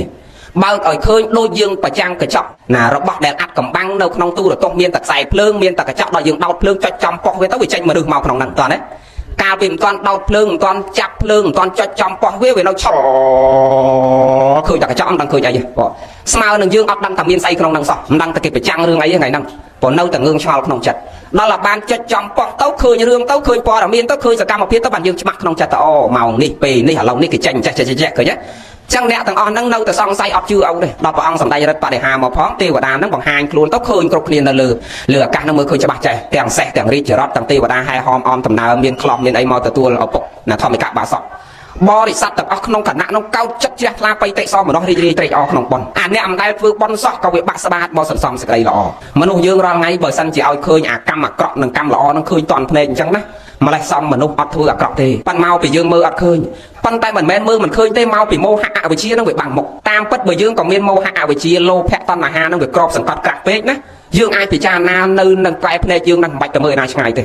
A: ាបើកឲ្យឃើញដូចយើងប្រចាំងកញ្ចក់ណារបស់ដែលអាត់កំបាំងនៅក្នុងទូរទស្សន៍មានតែខ្សែភ្លើងមានតែកញ្ចក់ដល់យើងដោតភ្លើងចុចចំប៉ុស្តិ៍វាទៅវាចេញមនុស្សមកក្នុងហ្នឹងតើណាកាលពីមិនទាន់ដោតភ្លើងមិនទាន់ចាប់ភ្លើងមិនទាន់ចុចចំប៉ុស្តិ៍វានៅឆក់ឃើញតែកញ្ចក់មិនដឹងឃើញអីទេបងស្មើនឹងយើងអត់ដឹងថាមានស្អីក្នុងហ្នឹងសោះមិនដឹងតែគេប្រចាំងរឿងអីថ្ងៃហ្នឹងព្រោះនៅតែងឿងឆ្ងល់ក្នុងចិត្តដល់តែបានចុចចំប៉ុស្តិ៍ទៅឃើញរឿងទៅឃើញព័ត៌មានទៅឃើញសកម្មភាពទៅបានយើងច្បាស់ក្នុងចិត្តទៅម៉ោងនេះពេលនេះឥឡូវនេះគេចេញចេះឃើញទេចឹងអ្នកទាំងអស់ហ្នឹងនៅតែសង្ស័យអត់ជឿឪទេដល់ព្រះអង្គសម្ដែងរិទ្ធបដិហាមកផងទេវតាហ្នឹងបង្ហាញខ្លួនទៅឃើញគ្រប់គ្នានៅលើអាកាសហ្នឹងមើលឃើញច្បាស់ចេះទាំងសេះទាំងរាជរថទាំងទេវតាហែហមអមដំណើរមានខ្លំមានអីមកទទួលឪពុកណាធម្មតាបាសក់បរិស័ទទាំងអស់ក្នុងគណៈនោះកោតចិត្តជ្រះថ្លាបៃតិសមនុស្សរីករាយត្រេកអរក្នុងបុណ្យអាអ្នកមិនដែលធ្វើបុណ្យសោះក៏វាបាក់ស្បាតមកសន្សំសេចក្តីល្អមនុស្សយើងរាល់ថ្ងៃបើសិនជាឲ្យឃើញអាកម្មអាក្រក់និងកម្មល្អនឹងឃើញតន់ភ្នែកអញ្ចឹងណាម្លេះសំមនុស្សអត់ធ្វើអាក្រក់ទេប៉ិនមកពីយើងមើលអត់ឃើញប៉ុន្តែមិនមែនមើលមិនឃើញទេមកពីមោហៈអវិជ្ជានឹងវាបាំងមុខតាមពិតបើយើងក៏មានមោហៈអវិជ្ជាលោភៈតណ្ហានឹងវាក្របសង្កត់ក្រាស់ពេកណាយើងអាចពិចារណានៅនឹងផ្លែភ្នែកយើងនឹងមិនបាច់ទៅមើលណាឆ្ងាយទ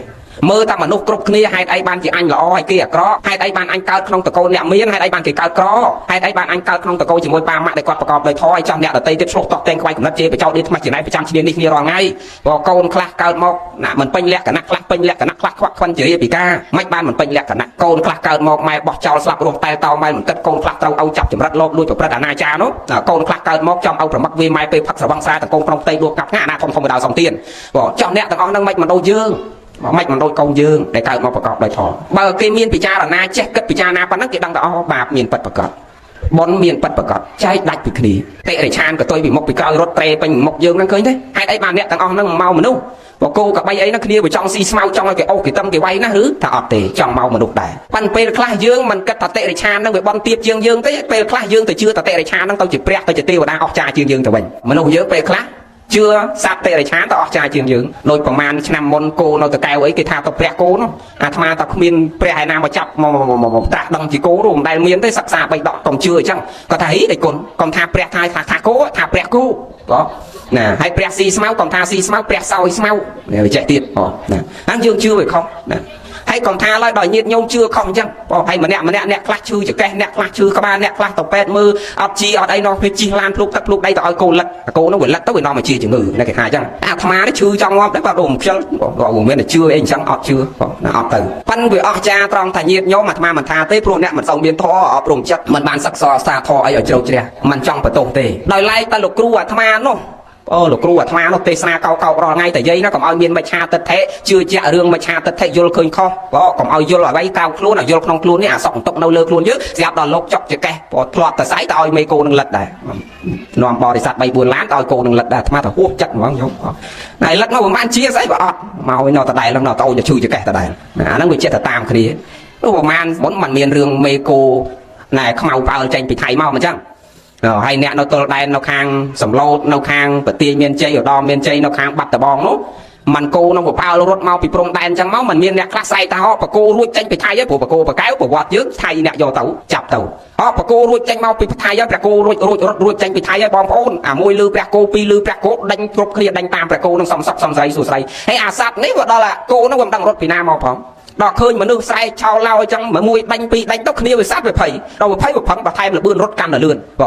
A: េមើលតែមនុស្សគ្រប់គ្នាហេតុអីបានជាអញល្អហើយគេអាក្រក់ហេតុអីបានអញកើតក្នុងតកូលអ្នកមានហេតុអីបានគេកើតក្រហេតុអីបានអញកើតក្នុងតកូលជាមួយប៉ាម៉ាក់ដែលគាត់ប្រកបដោយធម៌ឲ្យចំអ្នកដតីទៀតឆ្លោះតក់តែងក្បាច់កំណត់ជេរបចោតនេះថ្មច្នៃប្រចាំឈ្នានេះគ្នារាល់ថ្ងៃព្រោះកូនខ្លះកើតមកណាមិនពេញលក្ខណៈខ្លះពេញលក្ខណៈខ្លះខ្វាក់ខ្វិនជារាពិការមិនបានមិនពេញលក្ខណៈកូនខ្លះកើតមកម៉ែបោះចោលស្លាប់រស់តែតោម៉ែមិនគិតកូនខ្លះត្រូវឲ្យចាប់ចម្រិតលោកលួចប្រព្រឹត្តអនាចារនោះកូនខ្លះកើតមកចំឲ្យប្រមឹកវាម៉ែពេលផឹកស្រវឹងស្រាតែកូនក្នុងផ្ទៃដួលកាប់អាណាធំបដៅសំទៀនព្រោះចោះអ្នកទាំងអស់ហ្នឹងមិនដូចយើងមិនដូចកូនយើងដែលកើតមកប្រកបដោយធម៌បើគេមានពិចារណាចេះគិតពិចារណាប៉ុណ្ណឹងគេដឹងថាអូបាបមានពិតប្រកប បនមានប៉ិតប្រកបចែកដាច់ពីគ្នាតិរិឆានក៏ទុយពីមុខពីក្រោយរត់ត្រេពេញមុខយើងហ្នឹងឃើញទេហេតុអីបានអ្នកទាំងអស់ហ្នឹងមកមនុស្សបកគោកបីអីហ្នឹងគ្នាវាចង់ស៊ីស្មៅចង់ឲ្យគេអូសគេតឹមគេវាយណាឬថាអត់ទេចង់មកមនុស្សដែរប៉ិនពេលខ្លះយើងមិនគិតថាតិរិឆានហ្នឹងវាបនទៀតជាងយើងទេពេលខ្លះយើងទៅជឿថាតិរិឆានហ្នឹងទៅជាព្រះទៅជាទេវតាអស្ចារ្យជាងយើងទៅវិញមនុស្សយើងពេលខ្លះជឿសត្វតិរិឆានទៅអស្ចារ្យជាងយើងដូចប្រមាណឆ្នាំមុនគោនៅតកែវអីគេថាទៅព្រះគោនោះអាត្មាតគ្មានព្រះឯណាមកចាប់មកត្រាស់ដឹងជាគោនោះមិនដែលមានទេសិក្សាបីដកកុំជឿអញ្ចឹងគាត់ថាហីដេគុណកុំថាព្រះថាគោថាព្រះគោបងណាហើយព្រះស៊ីស្មៅកុំថាស៊ីស្មៅព្រះសោយស្មៅនេះវាចេះទៀតណាហ្នឹងយើងជឿវាខុសណាហើយកុំថាឡើយដល់ញាតិញោមជឿខុសអញ្ចឹងបងហើយម្នាក់អ្នកខ្លះឈឺចកេះអ្នកខ្លះឈឺក្បាលអ្នកខ្លះទៅពេទ្យមើលអត់ជីអត់អីនោះពេលជិះឡានភ្លុកទឹកភ្លុកដីទៅឲ្យគោលិតគោនោះវាលិតទៅវានាំមកជាជំងឺនេះគេថាអញ្ចឹងអាត្មានេះឈឺចង់ងាប់ដែរបាទរំខ្ជិលគាត់មិនមែនតែជឿអីអញ្ចឹងអត់ជឿណាអត់ទៅប៉ិនវាអស់ចាត្រង់ថាញាតិញោមអាត្មាមិនថាទេព្រោះអ្នកមិនសូវមានធម៌អប់រំចិត្តមិនបានសិក្សាសាធម៌អីឲ្យជ្រៅជ្រះមិនចង់បន្ទោសទេដោយឡែកតែលោកគ្រូអាត្មានោះលោកគ្រូអាត្មានោះទេសនាកោករាល់ថ្ងៃតែយាយណាកុំឲ្យមានមច្ឆាទិដ្ឋិជឿជាក់រឿងមច្ឆាទិដ្ឋិយល់ឃើញខុសកុំឲ្យយល់អ្វីកៅខ្លួនឲ្យយល់ក្នុងខ្លួននេះអាសក់បន្ទុកនៅលើខ្លួនយើងស្រាប់ដល់លោកចុកចកេះធ្លាប់តែស្អីទៅឲ្យមេគោនឹងលិតដែរនាំបរិស័ទ 3-4 ឡានទៅឲ្យគោនឹងលិតដែរអាត្មាទៅហួសចិត្តហ្មងយកតែលិតមកមិនបានជាស្អីបើអត់មកឲ្យនៅតដែលនឹងនៅទៅឈឺចកេះតដែលអាហ្នឹងវាចិត្តទៅតាមគ្នានោះប្រហែលមុនមិនមានរឿងមេគោណែខ្មៅផ្អើលចេញពីថៃមកមិនចឹងហើយអ្នកនៅទល់ដែននៅខាងសំឡូតនៅខាងប្រទាយមានជ័យឧត្តមមានជ័យនៅខាងបាត់ដំបងនោះมันគោនឹងប្រប៉ាល់រត់មកពីព្រំដែនអញ្ចឹងមកมันមានអ្នកខ្លះស្រែកថាបកគោរួចចេញពីថៃហើយព្រោះបកគោបកែវប្រវត្តិយើងថៃអ្នកយកទៅចាប់ទៅបកគោរួចចេញមកពីថៃហើយព្រះគោរួចចេញពីថៃហើយបងប្អូនអាមួយលឺព្រះគោពីរលឺព្រះគោដេញគ្រប់គ្នាដេញតាមព្រះគោនឹងសំសក់សំស្រីសួស្ដីហើយអាសត្វនេះវាដល់អាគោនឹងវាមិនដឹងរត់ពីណាមកផងដល់ឃើញមនុស្សស្រែកឆោឡោអញ្ចឹងមួយដេញពីរដេញទៅគ្នាវាសត្វវាភ័យដល់វាភ័យវាប្រឹងបន្ថែមលបឿនរត់កាន់តែលឿនប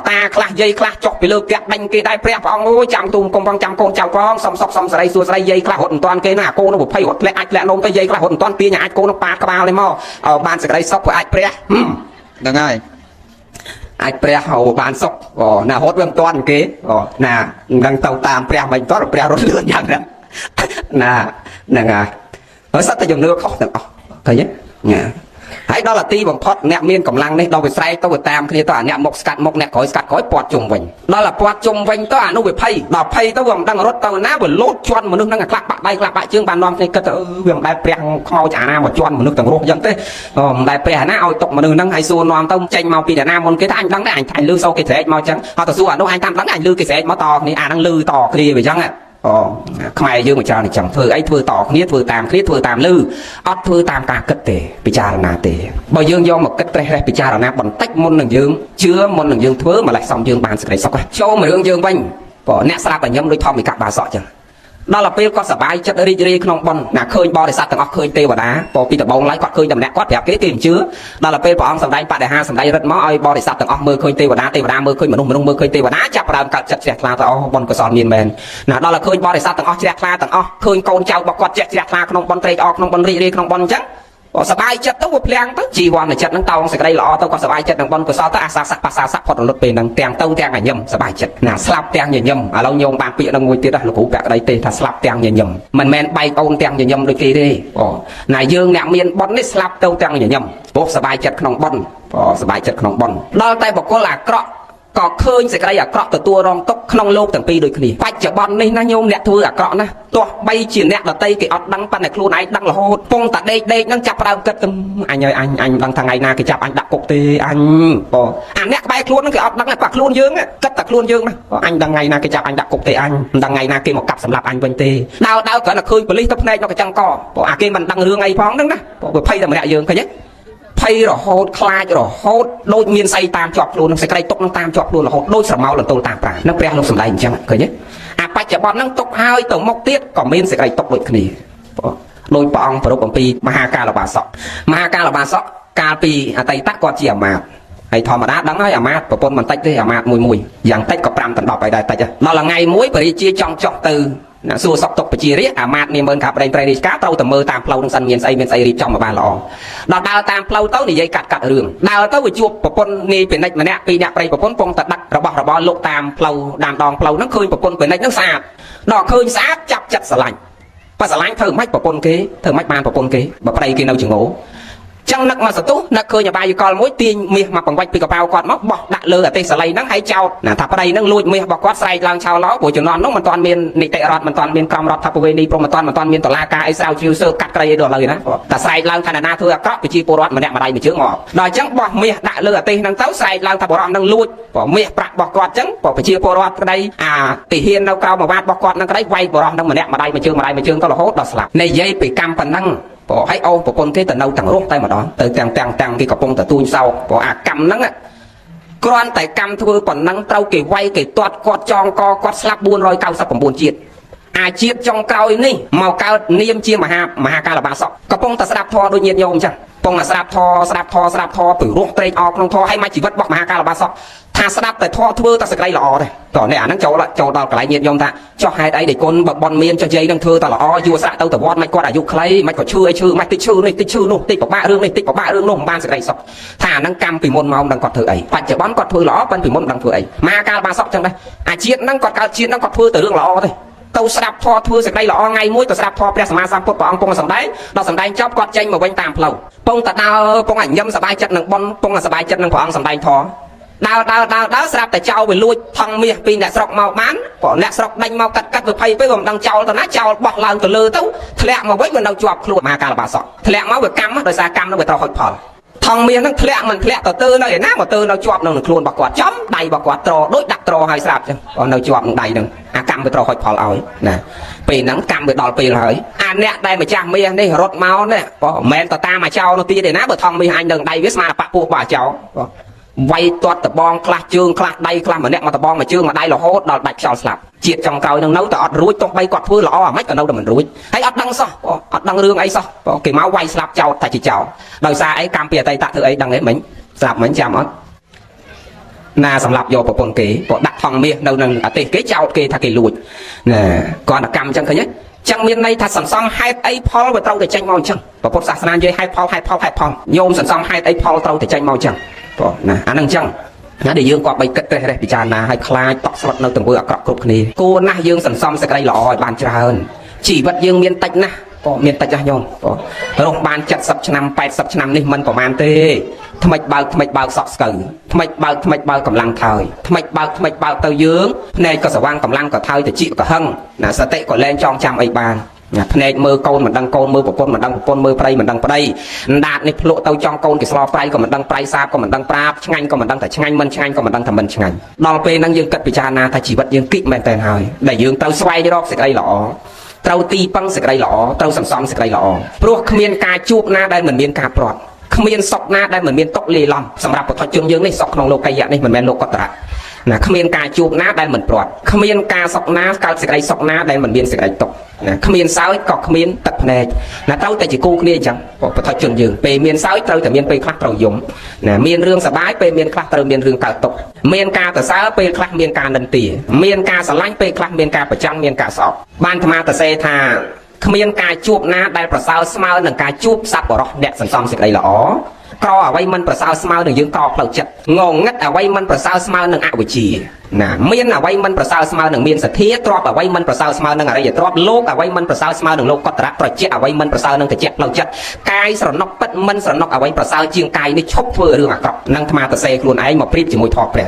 A: ងតាខ្លះយាយខ្លះចុះពីលើផ្ទះដេញគេដែរព្រះអង្គអើយចាំទូមកុំផងចាំកូនចៅផងសំសក់សំស្រីសួស្ដីយាយខ្លះរត់មិនតាន់គេណាគោនឹងភ័យរត់ធ្លាក់អាចធ្លាក់នោមទៅយាយខ្លះរត់មិនតាន់ទាញអាចគោនឹងប៉ាក្បាលនេះមកបានសេចក្តីសុខវាអាចព្រះហ្នឹងហើយអាចព្រះហៅបានសុខណារត់វាមិនតាន់គេណានឹងទៅតាមព្រះមិនតាន់ព្រះរត់លឿនយ៉ាងហ្នឹងណាហ្នឹងហើយហើយសត្វតែជំនឿខុសទាំងអស់ឃើញទេហើយដល់អាទីបំផុតអ្នកមានកម្លាំងនេះដល់វាស្រែកទៅតាមគ្នាទៅអាអ្នកមកស្កាត់មកអ្នកក្រោយស្កាត់ក្រោយពាត់ជុំវិញដល់អាពាត់ជុំវិញទៅអានោះវាភ័យដល់ភ័យទៅវាមិនដឹងរត់ទៅណាវាលោតជន់មនុស្សហ្នឹងអាខ្លះបាក់ដៃខ្លះបាក់ជើងបាននាំគ្នាគិតទៅវាមិនដែលព្រះខ្មោចអាណាមកជន់មនុស្សទាំងរស់អញ្ចឹងទេមិនដែលព្រះអាណាឲ្យຕົកមនុស្សហ្នឹងហើយសួរនាំទៅចេញមកពីអ្នកណាមុនគេថាអញដឹងដែរអញថៃលឺសូគេស្រែកមកអញ្ចឹងហើយទៅសួរអានោះអញតាមដឹងអញលឺគេស្រែកមកតគ្នាអាហ្នឹងលឺតគ្នាវាអញ្ចឹងខ្មែរយើងមកច្រើនអញ្ចឹងធ្វើអីធ្វើតគ្នាធ្វើតាមគ្នាធ្វើតាមលឺអត់ធ្វើតាមការគិតទេពិចារណាទេបើយើងយកមកគិតត្រេះរេះពិចារណាបន្តិចមុននឹងយើងជឿមុននឹងយើងធ្វើម្លេះសំយើងបានសេចក្តីសុខចូលមករឿងយើងវិញអ្នកស្លាប់តែញឹមដូចធម្មកាបាសក់អញ្ចឹងដល់ពេលគាត់សប្បាយចិត្តរីករាយក្នុងបុណ្យណាឃើញបរិស័ទទាំងអស់ឃើញទេវតាពីដំបងឡើយគាត់ឃើញតែម្នាក់គាត់ប្រាប់គេមិនជឿដល់ពេលព្រះអង្គសម្ដែងបដិហាសម្ដែងរិទ្ធមកឲ្យបរិស័ទទាំងអស់មើលឃើញទេវតាមើលឃើញមនុស្សមើលឃើញទេវតាចាប់ផ្ដើមកើតចិត្តជ្រះថ្លាទៅបុណ្យកុសលមានមែនណាដល់ឃើញបរិស័ទទាំងអស់ជ្រះថ្លាទាំងអស់ឃើញកូនចៅរបស់គាត់ជ្រះថ្លាក្នុងបុណ្យត្រេកអរក្នុងបុណ្យរីករាយក្នុងបុណ្យអញ្ចឹងសប្បាយចិត្តទៅវាភ្លាំងទៅជីវ័នចិត្តហ្នឹងតោងសេចក្តីល្អទៅក៏សប្បាយចិត្តនឹងបុណ្យកុសលទៅអាសាសៈបាសាសៈផុតរលត់ពេលហ្នឹងទាំងទៅទាំងញញឹមសប្បាយចិត្តណាស្លាប់ទាំងញញឹមឥឡូវញោមបានពាក្យហ្នឹងមួយទៀតលោកគ្រូពាក់ក្តីទេថាស្លាប់ទាំងញញឹមមិនមែនបែកអូនទាំងញញឹមដូចគេទេណាយើងអ្នកមានបុណ្យនេះស្លាប់ទៅទាំងញញឹមព្រោះសប្បាយចិត្តក្នុងបុណ្យសប្បាយចិត្តក្នុងបុណ្យដល់តែបុគ្គលអាក្រក់ក៏ឃើញសេចក្តីអាក្រក់ទទួលរងទុក្ខក្នុងលោកទាំងពីរដូចគ្នាបច្ចុប្បន្ននេះណាញោមអ្នកធ្វើអាក្រក់ណាទោះបីជាអ្នកដតីគេអត់ដឹងប៉ុន្តែខ្លួនឯងដឹងរហូតពងតាដេកហ្នឹងចាប់ផ្ដើមគិតអញអញដឹងថាថ្ងៃណាគេចាប់អញដាក់គុកទេអញអាអ្នកក្បែរខ្លួនហ្នឹងគេអត់ដឹងតែខ្លួនយើងគិតតែខ្លួនយើងណាអញដឹងថ្ងៃណាគេចាប់អញដាក់គុកទេអញមិនដឹងថ្ងៃណាគេមកកាប់សម្លាប់អញវិញទេដើរគ្រាន់តែឃើញប៉ូលីសទៅភ្នែកនៅកញ្ចឹងកអាគេមិនដឹងរឿងអីផងហ្នឹងណាវាភ័យតែម្នាក់យើងឃើញទេភ័យរហូតខ្លាចរហូតដូចមានស្អីតាមជាប់ខ្លួននឹងសេចក្តីទុកនឹងតាមជាប់ខ្លួនរហូតដូចស្រមោលលន្ទោលតាមប្រានឹងព្រះលោកសម្ដែងអញ្ចឹងឃើញទេអាបច្ចុប្បន្នហ្នឹងទុកហើយទៅមុខទៀតក៏មានសេចក្តីទុកដូចគ្នាដោយព្រះអង្គប្រពអំពីមហាកាលបាសកកាលពីអតីតគាត់ជាអាមាត្យហើយធម្មតាដឹងហើយអាមាត្យប្រពន្ធមិនតិចទេអាមាត្យមួយយ៉ាងតិចក៏5ដល់10ហើយដែរតិចដល់ថ្ងៃមួយបរិជាចង់ចុះទៅសួរសុខទុក្ខប្រជារាស្ត្រអាមាត្យនាមើលកាប់ប្រេងប្រៃរាជការត្រូវតែមើលតាមផ្លូវនឹងសិនមានស្អីរៀបចំមកបានល្អដល់ដើរតាមផ្លូវទៅនិយាយកាត់រឿងដើរទៅវាជួបប្រពន្ធនាយពាណិជ្ជម្នាក់ពីរអ្នកប្រៃប្រពន្ធពងតែដាក់របស់របរលោកតាមផ្លូវតាមដងផ្លូវហ្នឹងឃើញប្រពន្ធពាណិជ្ជហ្នឹងស្អាតដល់ឃើញស្អាតចាប់ចិត្តស្រឡាញ់បើស្រឡាញ់ធ្វើម៉េចប្រពន្ធគេធ្វើម៉េចបានប្រពន្ធគេបើប្តីគេនៅចងោ ចឹងនឹកមកសតុនឹកឃើញអបាយកលមួយទាញមាសមកបង្វិចពីកប៉ាវគាត់មកបោះដាក់លើអទេសល័យហ្នឹងហើយចោតណាថាប្តីហ្នឹងលួចមាសរបស់គាត់ស្រែកឡើងឆោឡោព្រោះជំនាន់នោះមិនទាន់មាននីតិរដ្ឋមិនទាន់មានក្រមរដ្ឋបវេណីព្រមមិនទាន់មានតុលាការអីស្រាវជ្រាវស៊ើបកាត់ក្រីអីដល់ឥឡូវណាតែស្រែកឡើងថាណាធ្វើអាក្រក់ប្រជាពលរដ្ឋម្នាក់ម្ដាយមួយជើងមកដល់អញ្ចឹងបោះមាសដាក់លើអទេសហ្នឹងទៅស្រែកឡើងថាបរិសុទ្ធហ្នឹងលួចមាសប្រាក់របស់គាត់អញ្ចឹងប្រជាពលរដ្ឋក្តីអាទីហ៊ាននៅក្រៅមួយវត្តរបស់គាត់ហ្នឹងក្តីវាយបរិសុទ្ធហ្នឹងម្នាក់ម្ដាយមួយជើងទៅរហូតដល់ស្លាប់និយាយពីកម្មប៉ុណ្ណឹងព្រោះឲ្យអូប្រពន្ធគេទៅនៅទាំងរស់តែម្ដងទៅទាំងគេកំពុងតែទួញសោកព្រោះអាកម្មហ្នឹងគ្រាន់តែកម្មធ្វើប៉ុណ្ណឹងត្រូវគេវាយគេទាត់គាត់ចងកគាត់ស្លាប់499ជាតិអាជាតិចុងក្រោយនេះមកកើតនាមជាមហាកាលបាសកកំពុងតែស្ដាប់ធម៌ដូចញាតិញោមអញ្ចឹងកំពុងតែស្ដាប់ធម៌ពីរស់ត្រេកអរក្នុងធម៌ឲ្យមកជីវិតរបស់មហាកាលបាសកថាស្ដាប់តែធម៌ធ្វើតែសេចក្តីល្អទេតោះនេះអាហ្នឹងចូលដល់កន្លែងញាតិញោមថាចុះហេតុអីដែលគុណបើបនមានចុះយាយនឹងធ្វើតែល្អយួរសាក់ទៅវត្តមិនគាត់អាយុខ្លីមិនគាត់ឈឺមិនតិចឈឺនេះតិចឈឺនោះតិចពិបាករឿងនេះតិចពិបាករឿងនោះមិនបានសេចក្តីសុខថាអាហ្នឹងកម្មពីមុនមកមិនដឹងគាត់ធ្វើអីបច្ចុប្បន្នគាត់ធ្វើល្អប៉ុន្តែពីមុនមិនដឹងធ្វើអីមហាកាលបាសកចឹងដែរអាជាតិហ្នឹងគាត់កើតជាតិហ្នឹងគាត់ធ្វើតែរឿងល្អទេទៅស្ដាប់ធម៌ធ្វើសេចក្តីល្អថ្ងៃមួយទៅស្ដាប់ធម៌ព្រះសម្មាសម្ពុទ្ធព្រះអង្គពងសម្ដែងដល់សម្ដែងចប់គាត់ចេញមកវិញតាមផ្លូវពងតដើរពងញឹមសบายចិត្តនឹងប៉ុនពងសบายចិត្តនឹងព្រះអង្គសម្ដែងធម៌ដើរស្រាប់តែចោលវាលួចថងមាសពីអ្នកស្រុកមកបានព្រោះអ្នកស្រុកដេញមកកាត់វាភ័យពេកមិនដឹងចោលទៅណាចោលបោះឡើងទៅលើទៅធ្លាក់មកវិញមិននៅជាប់ខ្លួនមហាកាលបាសកធ្លាក់មកវាកម្មដោយសារកម្មនោះវាត្រូវហុចផលថងមាសហ្នឹងធ្លាក់មិនធ្លាក់ទៅនៅឯណាមកទៅនៅជាប់នឹងខ្លួនរបស់គាត់ចំដៃរបស់គាត់ត្រដូចដាក់ត្រឲ្យស្រាប់ចឹងនៅជាប់នឹងដៃហ្នឹងអាកម្មវាត្រូវហុចផលឲ្យណាពេលហ្នឹងកម្មវាដល់ពេលហើយអាអ្នកដែលម្ចាស់មាសនេះរត់មកនេះបើមិនមែនទៅតាមអាចោលនោះទៀតទេណាបើថងមាសអញនឹងដៃវាស្មើតែបាក់ពោះរបស់អាចោលវាយទាត់តបងខ្លះជើងខ្លះដៃខ្លះម្នាក់មកតបងមួយជើងមួយដៃរហូតដល់ដាច់ខ្យល់ស្លាប់ជាតិចុងក្រោយនឹងនៅតែអត់រួចទោះបីគាត់ធ្វើល្អអាម៉េចក៏នៅតែមិនរួចហើយអត់ដឹងសោះអត់ដឹងរឿងអីសោះគេមកវាយស្លាប់ចោលតែជាចោលដោយសារអីកម្មពីអតីតធ្វើអីដឹងទេមិញស្លាប់មិញចាំអត់ណាសម្រាប់យកប្រពន្ធគេព្រោះដាក់ថងមាសនៅនឹងអាទេសគេចោតគេថាគេលួចណាគាត់កម្មអញ្ចឹងឃើញទេចឹងមានន័យថាសន្សំហេតុអីផលវាត្រូវតែចេញមកអញ្ចឹងព្រះពុទ្ធសាសនានិយាយហេតុផលញោមសន្សំហេតុអីផលត្រូវតែចេញមកអញ្ចឹងព្រោះណាអានឹងអញ្ចឹងណាដែលយើងគាត់បីគិតត្រេះរេះពិចារណាឲ្យខ្លាចតក់ស្លុតនៅទង្វើអាក្រក់គ្រប់គ្នាគួរណាស់យើងសន្សំសេចក្តីល្អឲ្យបានច្រើនជីវិតយើងមានតិចណាស់មានតិចណាស់ញោមរស់បាន70ឆ្នាំ80ឆ្នាំនេះមិនប្រហែលទេថ្មិចបើកសក់ស្កើថ្មិចបើកកម្លាំងថើយថ្មិចបើកទៅយើងភ្នែកក៏ស្វាងកម្លាំងក៏ថើយតិចក៏ហឹងណាសតិក៏លែងចងចាំអីបានភ្នែកមើលកូនមិនដឹងកូនមើលប្រពន្ធមិនដឹងប្រពន្ធមើលប្តីមិនដឹងប្តីដាតនេះភ្លក់ទៅចង់កូនគេស្លោប្រៃក៏មិនដឹងប្រៃសាបក៏មិនដឹងប្រាបឆ្ងាញ់ក៏មិនដឹងថាឆ្ងាញ់មិនឆ្ងាញ់ក៏មិនដឹងថាមិនឆ្ងាញ់ដល់ពេលហ្នឹងយើងគិតពិចារណាថាជីវិតយើងគិតមែនតើហើយដែលយើងត្រូវស្វែងរកសេចក្តីល្អត្រូវទីពឹងសេចក្តីល្អត្រូវសន្សំសេចក្តីល្អព្រោះគ្មានការជួបណាដែលមិនមានការព្រាត់គ្មានសុខណាដែលមិនមានទុកលាយឡំសម្រាប់ពុទ្ធជនយើងនេះសុខក្នុងលោកីយៈនេះមិនមែនលោកកតរៈណាគ្មានការជួបណាដែលមិនព្រាត់គ្មានការសុខណាកើតសេចក្តីសុខណាដែលមិនមានសេចក្តីទុក្ខណាគ្មានសោយក៏គ្មានទឹកភ្នែកណាត្រូវតែជាគូគ្នាអញ្ចឹងពុទ្ធជនយើងពេលមានសោយត្រូវតែមានពេលខ្លះត្រូវយំណាមានរឿងសប្បាយពេលមានខ្លះត្រូវមានរឿងកើតទុក្ខមានការសរសើរពេលខ្លះមានការនិន្ទាមានការស្រឡាញ់ពេលខ្លះមានការប្រចាំមានការសោកបានអាត្មាទៅសេថាគ្មានការជួបណាដែលប្រសើរស្មើនឹងការជួបសត្វបរោះអ្នកសន្សំសេចក្តីល្អក្រអ្វីមិនប្រសើរស្មើនឹងយើងក្រផ្លូវចិត្តងងឹតអ្វីមិនប្រសើរស្មើនឹងអវិជ្ជាណាមានអ្វីមិនប្រសើរស្មើនឹងមានសទ្ធាទ្រព្យអ្វីមិនប្រសើរស្មើនឹងអរិយទ្រព្យលោកអ្វីមិនប្រសើរស្មើនឹងលោកកតរៈត្រជាអ្វីមិនប្រសើរនឹងត្រជាផ្លូវចិត្តកាយស្រណុកពិតមិនស្រណុកអ្វីប្រសើរជាងកាយនេះឈប់ធ្វើរឿងអាក្រក់នឹងអាត្មាទៅសេខ្លួនឯងមកប្រៀបជាមួយធម៌ព្រ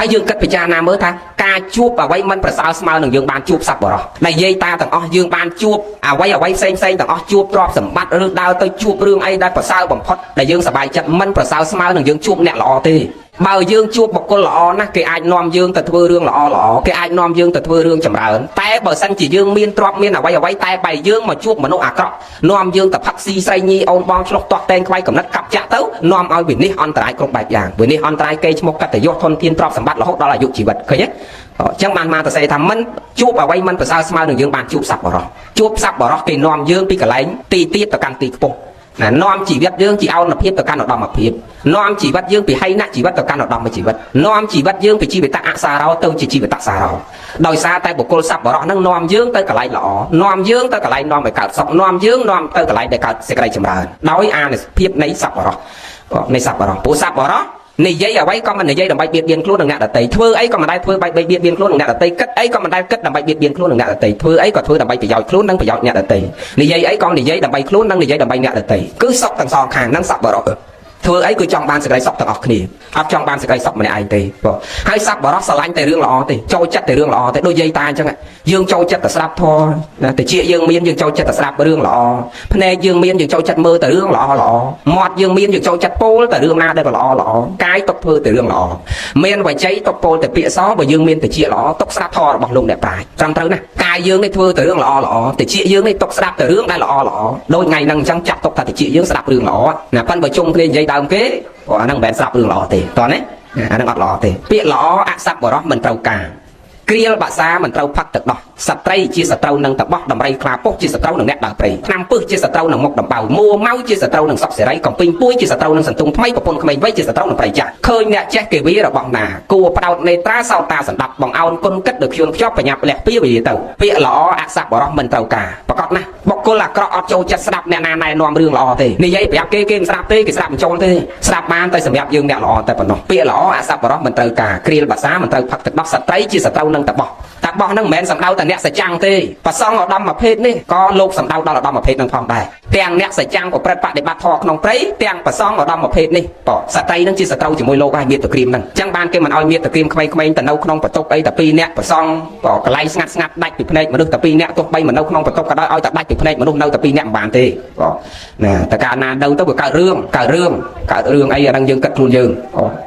A: ះហើយយើងគិតពិចារណាមើលថាការជួបអ្វីមិនប្រសើរស្មើនឹងយើងបានជួបសត្វបរោះដែលយាយតាទាំងអស់យើងបានជួបអ្វីផ្សេងទាំងអស់ជួបទ្រព្យសម្បត្តិឬដើរទៅជួបរឿងអីដែលប្រសើរបំផុតដែលយើងសប្បាយចិត្តមិនប្រសើរស្មើនឹងយើងជួបអ្នកល្អទេបើយើងជួបបុគ្គលល្អណាស់គេអាចនាំយើងទៅធ្វើរឿងល្អគេអាចនាំយើងទៅធ្វើរឿងចម្រើនតែបើសិនជាយើងមានទ្រព្យមានអ្វីតែបែរយើងមកជួបមនុស្សអាក្រក់នាំយើងទៅផឹកស៊ីស្រីញីអូនបងឆ្លុះទាស់តែងខ្វាយកំណត់កាប់ចាក់ទៅនាំឲ្យវិនិច្ឆ័យអន្តរាយគ្រប់បែបយ៉ាងវិនិច្ឆ័យអន្តរាយគេឈ្មោះកតញ្ញុធនធានទ្រព្យសម្បត្តិរហូតដល់អាយុជីវិតឃើញទេអញ្ចឹងបានមកទៅសេថាមិនជួបអ្វីមិនប្រសើរស្មើនឹងយើងបានជួបសត្វបរោះជួបសត្វបរោះគេនាំយើងពីកន្លែងទីទៀតទៅកាន់ទីខ្ពស់ណានាំជីវិតយើងជាអនុភាពទៅកាន់ឧត្តមភាពនាំជីវិតយើងពីហីនៈជីវិតទៅកាន់ឧត្តមជីវិតនាំជីវិតយើងពីជីវិតអសារោទៅជាជីវិតសារោដោយសារតែបុគ្គលសប្បុរសនឹងនាំយើងទៅកន្លែងល្អនាំយើងទៅកន្លែងនាំឲ្យកើតសុខនាំយើងនាំទៅកន្លែងដែលកើតសេចក្តីចម្រើនដោយអានុភាពនៃសប្បុរសនៃសប្បុរសពួកសប្បុរស និយាយអ្វីក៏មិននិយាយដើម្បីបៀតបៀនខ្លួននឹងអ្នកដទៃធ្វើអីក៏មិនដែលធ្វើបែបបៀតបៀនខ្លួននឹងអ្នកដទៃគិតអីក៏មិនដែលគិតដើម្បីបៀតបៀនខ្លួននឹងអ្នកដទៃធ្វើអីក៏ធ្វើដើម្បីប្រយោជន៍ខ្លួននិងប្រយោជន៍អ្នកដទៃនិយាយអីក៏និយាយដើម្បីខ្លួននិងនិយាយដើម្បីអ្នកដទៃគឺសុខទាំងសងខាងហ្នឹងសប្បុរសធ្វើអីគឺចង់បានសេចក្តីសុខទាំងអស់គ្នាអត់ចង់បានសេចក្តីសុខម្នាក់ឯងទេបងហើយសប្បុរសស្រឡាញ់តែរឿងល្អទេចូលចិត្តតែរឿងល្អទេដូចយាយតាអញ្ចឹងយើងចូលចិត្តតែស្ដាប់ធម៌ណាតិចយើងមានយើងចូលចិត្តតែស្ដាប់រឿងល្អភ្នែកយើងមានយើងចូលចិត្តមើលតែរឿងល្អល្អមាត់យើងមានយើងចូលចិត្តពោលតែរឿងណាដែលល្អល្អកាយទុកធ្វើតែរឿងល្អមានវច័យទុកពោលតែពាក្យសបើយើងមានតិចល្អទុកស្ដាប់ធម៌របស់លោកអ្នកប្រាជ្ញត្រឹមត្រូវណាកាយយើងនេះធ្វើតែរឿងល្អល្អតិចយើងនេះទុកស្ដាប់តែរឿងដែលល្អល្អដូចថ្ងៃហ្នឹងអញ្ចឹងចាត់ទុកថាតិចយើងស្ដាប់រឿងល្អណាប៉ិនបើជុំគ្នានិយាយដើមគេព្រោះអាហ្នឹងមិនមែនស្ដាប់រឿងល្អទេតោះណាអាហ្នឹងអត់ល្អទេពាក្យល្អអសប្បុរសមិនត្រូវការគ្រាលបាសាមិនត្រូវផឹកទឹកដោះសត្រីជាសត្រូវនឹងតបោះដំរីខ្លាពុះជាសត្រូវនឹងអ្នកដើរព្រៃឆ្នាំពឹសជាសត្រូវនឹងមុខដំបៅមួម៉ៅជាសត្រូវនឹងសក់សេរីកំពីងពួយជាសត្រូវនឹងសន្ទុងថ្មីប្រពន្ធក្មេងវ័យជាសត្រូវនឹងប្រៃចាស់ឃើញអ្នកចេះគេវារបស់ណាគួរផ្ដោតនេត្រាសោតាសណ្ដាប់បងអោនគុណគិតដោយខ្លួនខ្ជាប់បញ្ញាផ្លះពីវិយាទៅពាក្យល្អអសប្បុរសមិនត្រូវការប្រកបណាស់បុគ្គលអាក្រក់អត់ចូលចិត្តស្ដាប់អ្នកណាណែនាំរឿងល្អទេនិយាយប្រាប់គេមិនស្ដាប់ទេគេស្ដាប់មិនចូលទេស្ដាប់បានតែសម្រាប់យើងអ្នកល្អតែប៉ុណ្ណោះពាក្យល្អអសប្បុរសមិនត្រូវការគ្រាលបាសាមិនត្រូវផឹកទឹកដោះសត្រីជាសត្រូវនឹងតបោះតាបោះហ្នឹងមិនមែនសំដៅតែអ្នកសច្ចាំងទេប្រសងឧត្តមភេទនេះក៏លោកសំដៅដល់ឧត្តមភេទនឹងផងដែរទាំងអ្នកសច្ចាំងប្រព្រឹត្តបដិបត្តិធម៌ក្នុងព្រៃទាំងប្រសងឧត្តមភេទនេះសត្រីនឹងជាសត្រូវជាមួយលោកហើយមៀតក្រៀមហ្នឹងអញ្ចឹងបានគេមិនឲ្យមៀតក្រៀមក្មេងៗទៅនៅក្នុងបន្ទប់អីតែ2នាក់ប្រសងកន្លែងស្ងាត់ស្ងាត់ដាច់ពីភ្នែកមនុស្សតែ2នាក់ទោះបីមិននៅក្នុងបន្ទប់ក៏ដោយឲ្យតែដាច់ពីភ្នែកមនុស្សនៅតែ2នាក់មិនបានទេណាតែកាលណានៅទៅវាកើតរឿងអីអាហ្នឹងយើងគិតខ្លួនយើង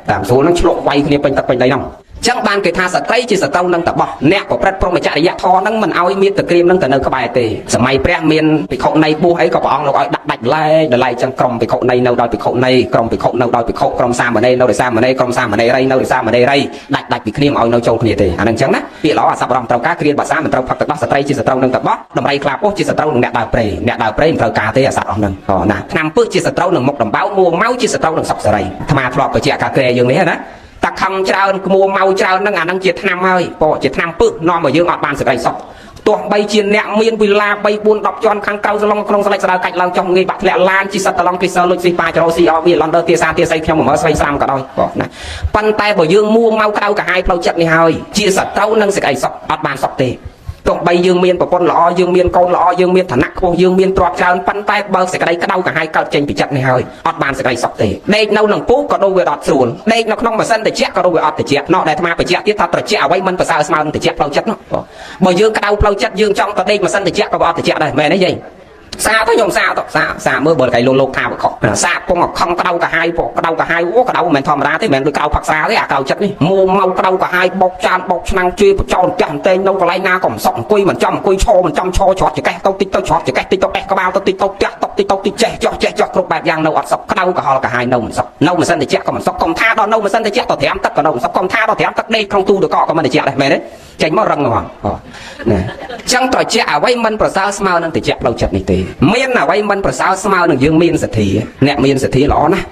A: តាមស្រួលហ្នឹងឆ្លុកវាយគ្នាពេញទឹកពេញដីហ្នឹងចឹងបានគេថាសត្រីជាសត្រូវនឹងតបោះអ្នកប្រព្រឹត្តព្រហ្មចរិយធម៌ហ្នឹងមិនឲ្យមានតក្រៀមនឹងទៅនៅក្បែរទេសម័យព្រះមានភិក្ខុណីបួសអីក៏ព្រះអង្គលោកឲ្យដាក់ដាច់លែងចឹងក្រុមភិក្ខុណីនៅដោយភិក្ខុណីក្រុមភិក្ខុនៅដោយភិក្ខុក្រុមសាមណេរនៅដោយសាមណេរក្រុមសាមណេរីនៅដោយសាមណេរីដាច់ពីគ្នាមកឲ្យនៅចូលគ្នាទេអាហ្នឹងចឹងណាពាក្យល្អអសប្បុរសត្រូវការគ្រាលបាសាមិនត្រូវផឹកទឹកដោះសត្រីជាសត្រូវនឹងតបោះដំរីខ្លាពុះជាសត្រូវនឹងអ្នកដើរព្រៃមិនត្រូវការទេអាសត្វអស់ហ្នឹងណាឆ្នាំពឹសជាសត្រូវនឹងមុខដំបៅមួម៉ៅជាសត្រូវនឹងសុកសេរីអាត្មាធ្លាប់បញ្ជាក់ការក្រែយើងនេះណាតាខំច្រើនក្មួម៉ៅច្រើនហ្នឹងអាហ្នឹងជាឆ្នាំហើយជាឆ្នាំពឹសនាំឲ្យយើងអត់បានសេចក្តីសុខទោះបីជាអ្នកមានវិឡា3 4 10ជាន់ខាងក្រៅសឡុងក្នុងស្លេចស្ដៅកាច់ឡើងចុះងាយបាក់ធ្លាក់ឡានជីសិតតឡងគេសើលុចស៊ីប៉ាចរោស៊ីអវាឡនដឺទាសាទាស័យខ្ញុំមើលស្វែងស្រាមក៏ដោយណាប៉ុន្តែបើយើងមួម៉ៅក្រៅកាហាយផ្លូវចិត្តនេះហើយជាសត្រូវនឹងសេចក្តីសុខអត់បានសុខទេទោះបីយើងមានប្រពន្ធល្អយើងមានកូនល្អយើងមានឋានៈខ្ពស់យើងមានទ្រព្យច្រើនប៉ុន្តែបើសេចក្តីក្តៅកាហាយកើតចេញពីចិត្តនេះហើយអត់បានសេចក្តីសុខទេដេកនៅនឹងពូក៏ដូចវាអត់ស្រួលដេកនៅក្នុងម៉ាស៊ីនត្រជាក់ក៏ដូចវាអត់ត្រជាក់ណោះដែលអាត្មាបញ្ជាក់ទៀតថាត្រជាក់អ្វីមិនប្រសើរស្មើនឹងត្រជាក់ផ្លូវចិត្តនោះបើយើងក្តៅផ្លូវចិត្តយើងចង់ទៅដេកម៉ាស៊ីនត្រជាក់ក៏វាអត់ត្រជាក់ដែរមែនទេយាយសាទៅខ្ញុំសាមើលបើកៃលោកថាបខសាពងខំក្តៅកាហាយក្តៅកាហាយក្តៅមិនមែនធម្មតាទេមិនមែនដូចក្តៅផឹកសាទេអាក្តៅចិត្តនេះមួម៉ៅក្តៅកាហាយបោកចានបោកឆ្នាំងជឿបចោលចាស់តែងនៅកន្លែងណាក៏មិនសក់អង្គុយមិនចំអង្គុយឈរមិនចំឈរច្រត់ចកេះទៅតិចទៅច្រត់ចកេះតិចទៅអេះក្បាលទៅតិចទៅផ្ទះតុកតិចទៅតិចចេះចោះគ្រប់បែបយ៉ាងនៅអត់សក់ក្តៅកុហលកាហាយនៅមិនសក់នៅម៉ាស៊ីនត្រជាក់ក៏មិនសក់កុំថាដល់នៅម៉ាស៊ីនត្រជាក់ទៅត្រាំទឹកក៏នៅមិនសក់កុំថាដល់ត្រាំទឹកដេកក្នុងទូទឹកកកក៏មិនត្រជាក់ដែរមែនទេចេញមករឹងហ្មងណាចឹងត្រជាក់អ្វីមិនប្រសើរស្មើនឹងត្រជាក់ផ្លូវចិត្តនេះទេមានអ្វីមិនប្រសើរស្មើនឹងយើងមានសទ្ធាអ្នកមានសទ្ធាល្អណាស់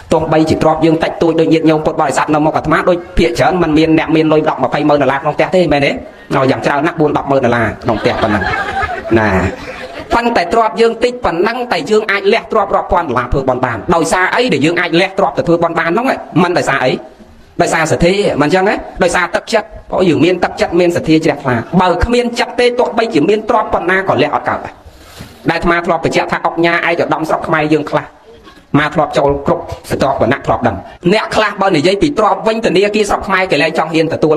A: ទោះបីជាទ្រព្យយើងតិចតួចដូចញាតិញោមពុទ្ធបរិស័ទនៅមុខអាត្មាដូចភាគច្រើនមិនមានអ្នកមានលុយ10 20 ម៉ឺនដុល្លារក្នុងផ្ទះទេមែនទេដល់យ៉ាងច្រើនណាស់4 10 ម៉ឺនដុល្លារក្នុងផ្ទះប៉ុណ្ណឹងណាប៉ុន្តែទ្រព្យយើងតិចប៉ុណ្ណឹងតែយើងអាចលះទ្រព្យរាប់ពាន់ដុល្លារធ្វើបន់បានដោយសារអីដែលយើងអាចលះទ្រព្យទៅធ្វើបន់បានហ្នឹងមិនដោយសារអីដោយសារសទ្ធាមិនអញ្ចឹងទេដោយសារទឹកចិត្តព្រោះយើងមានទឹកចិត្តមានសទ្ធាជ្រះថ្លាបើគ្មានចិត្តទេទោះបីជាមានទ្រព្យប៉ុណ្ណាក៏លះអត់កើតដែរដែលអាត្មាធ្លាប់បញ្ជាក់ថាអុកញ៉ាឯកឧត្តមស្រុកខ្មែរយើងខ្លះមកធ្លាប់ចូលគ្រប់ស្ទប់វណ្ណៈធ្លាប់ដឹងអ្នកខ្លះបើនិយាយពីទ្រព្យវិញធនាគារស្រុកខ្មែរគេលែងចង់ហ៊ានទទួ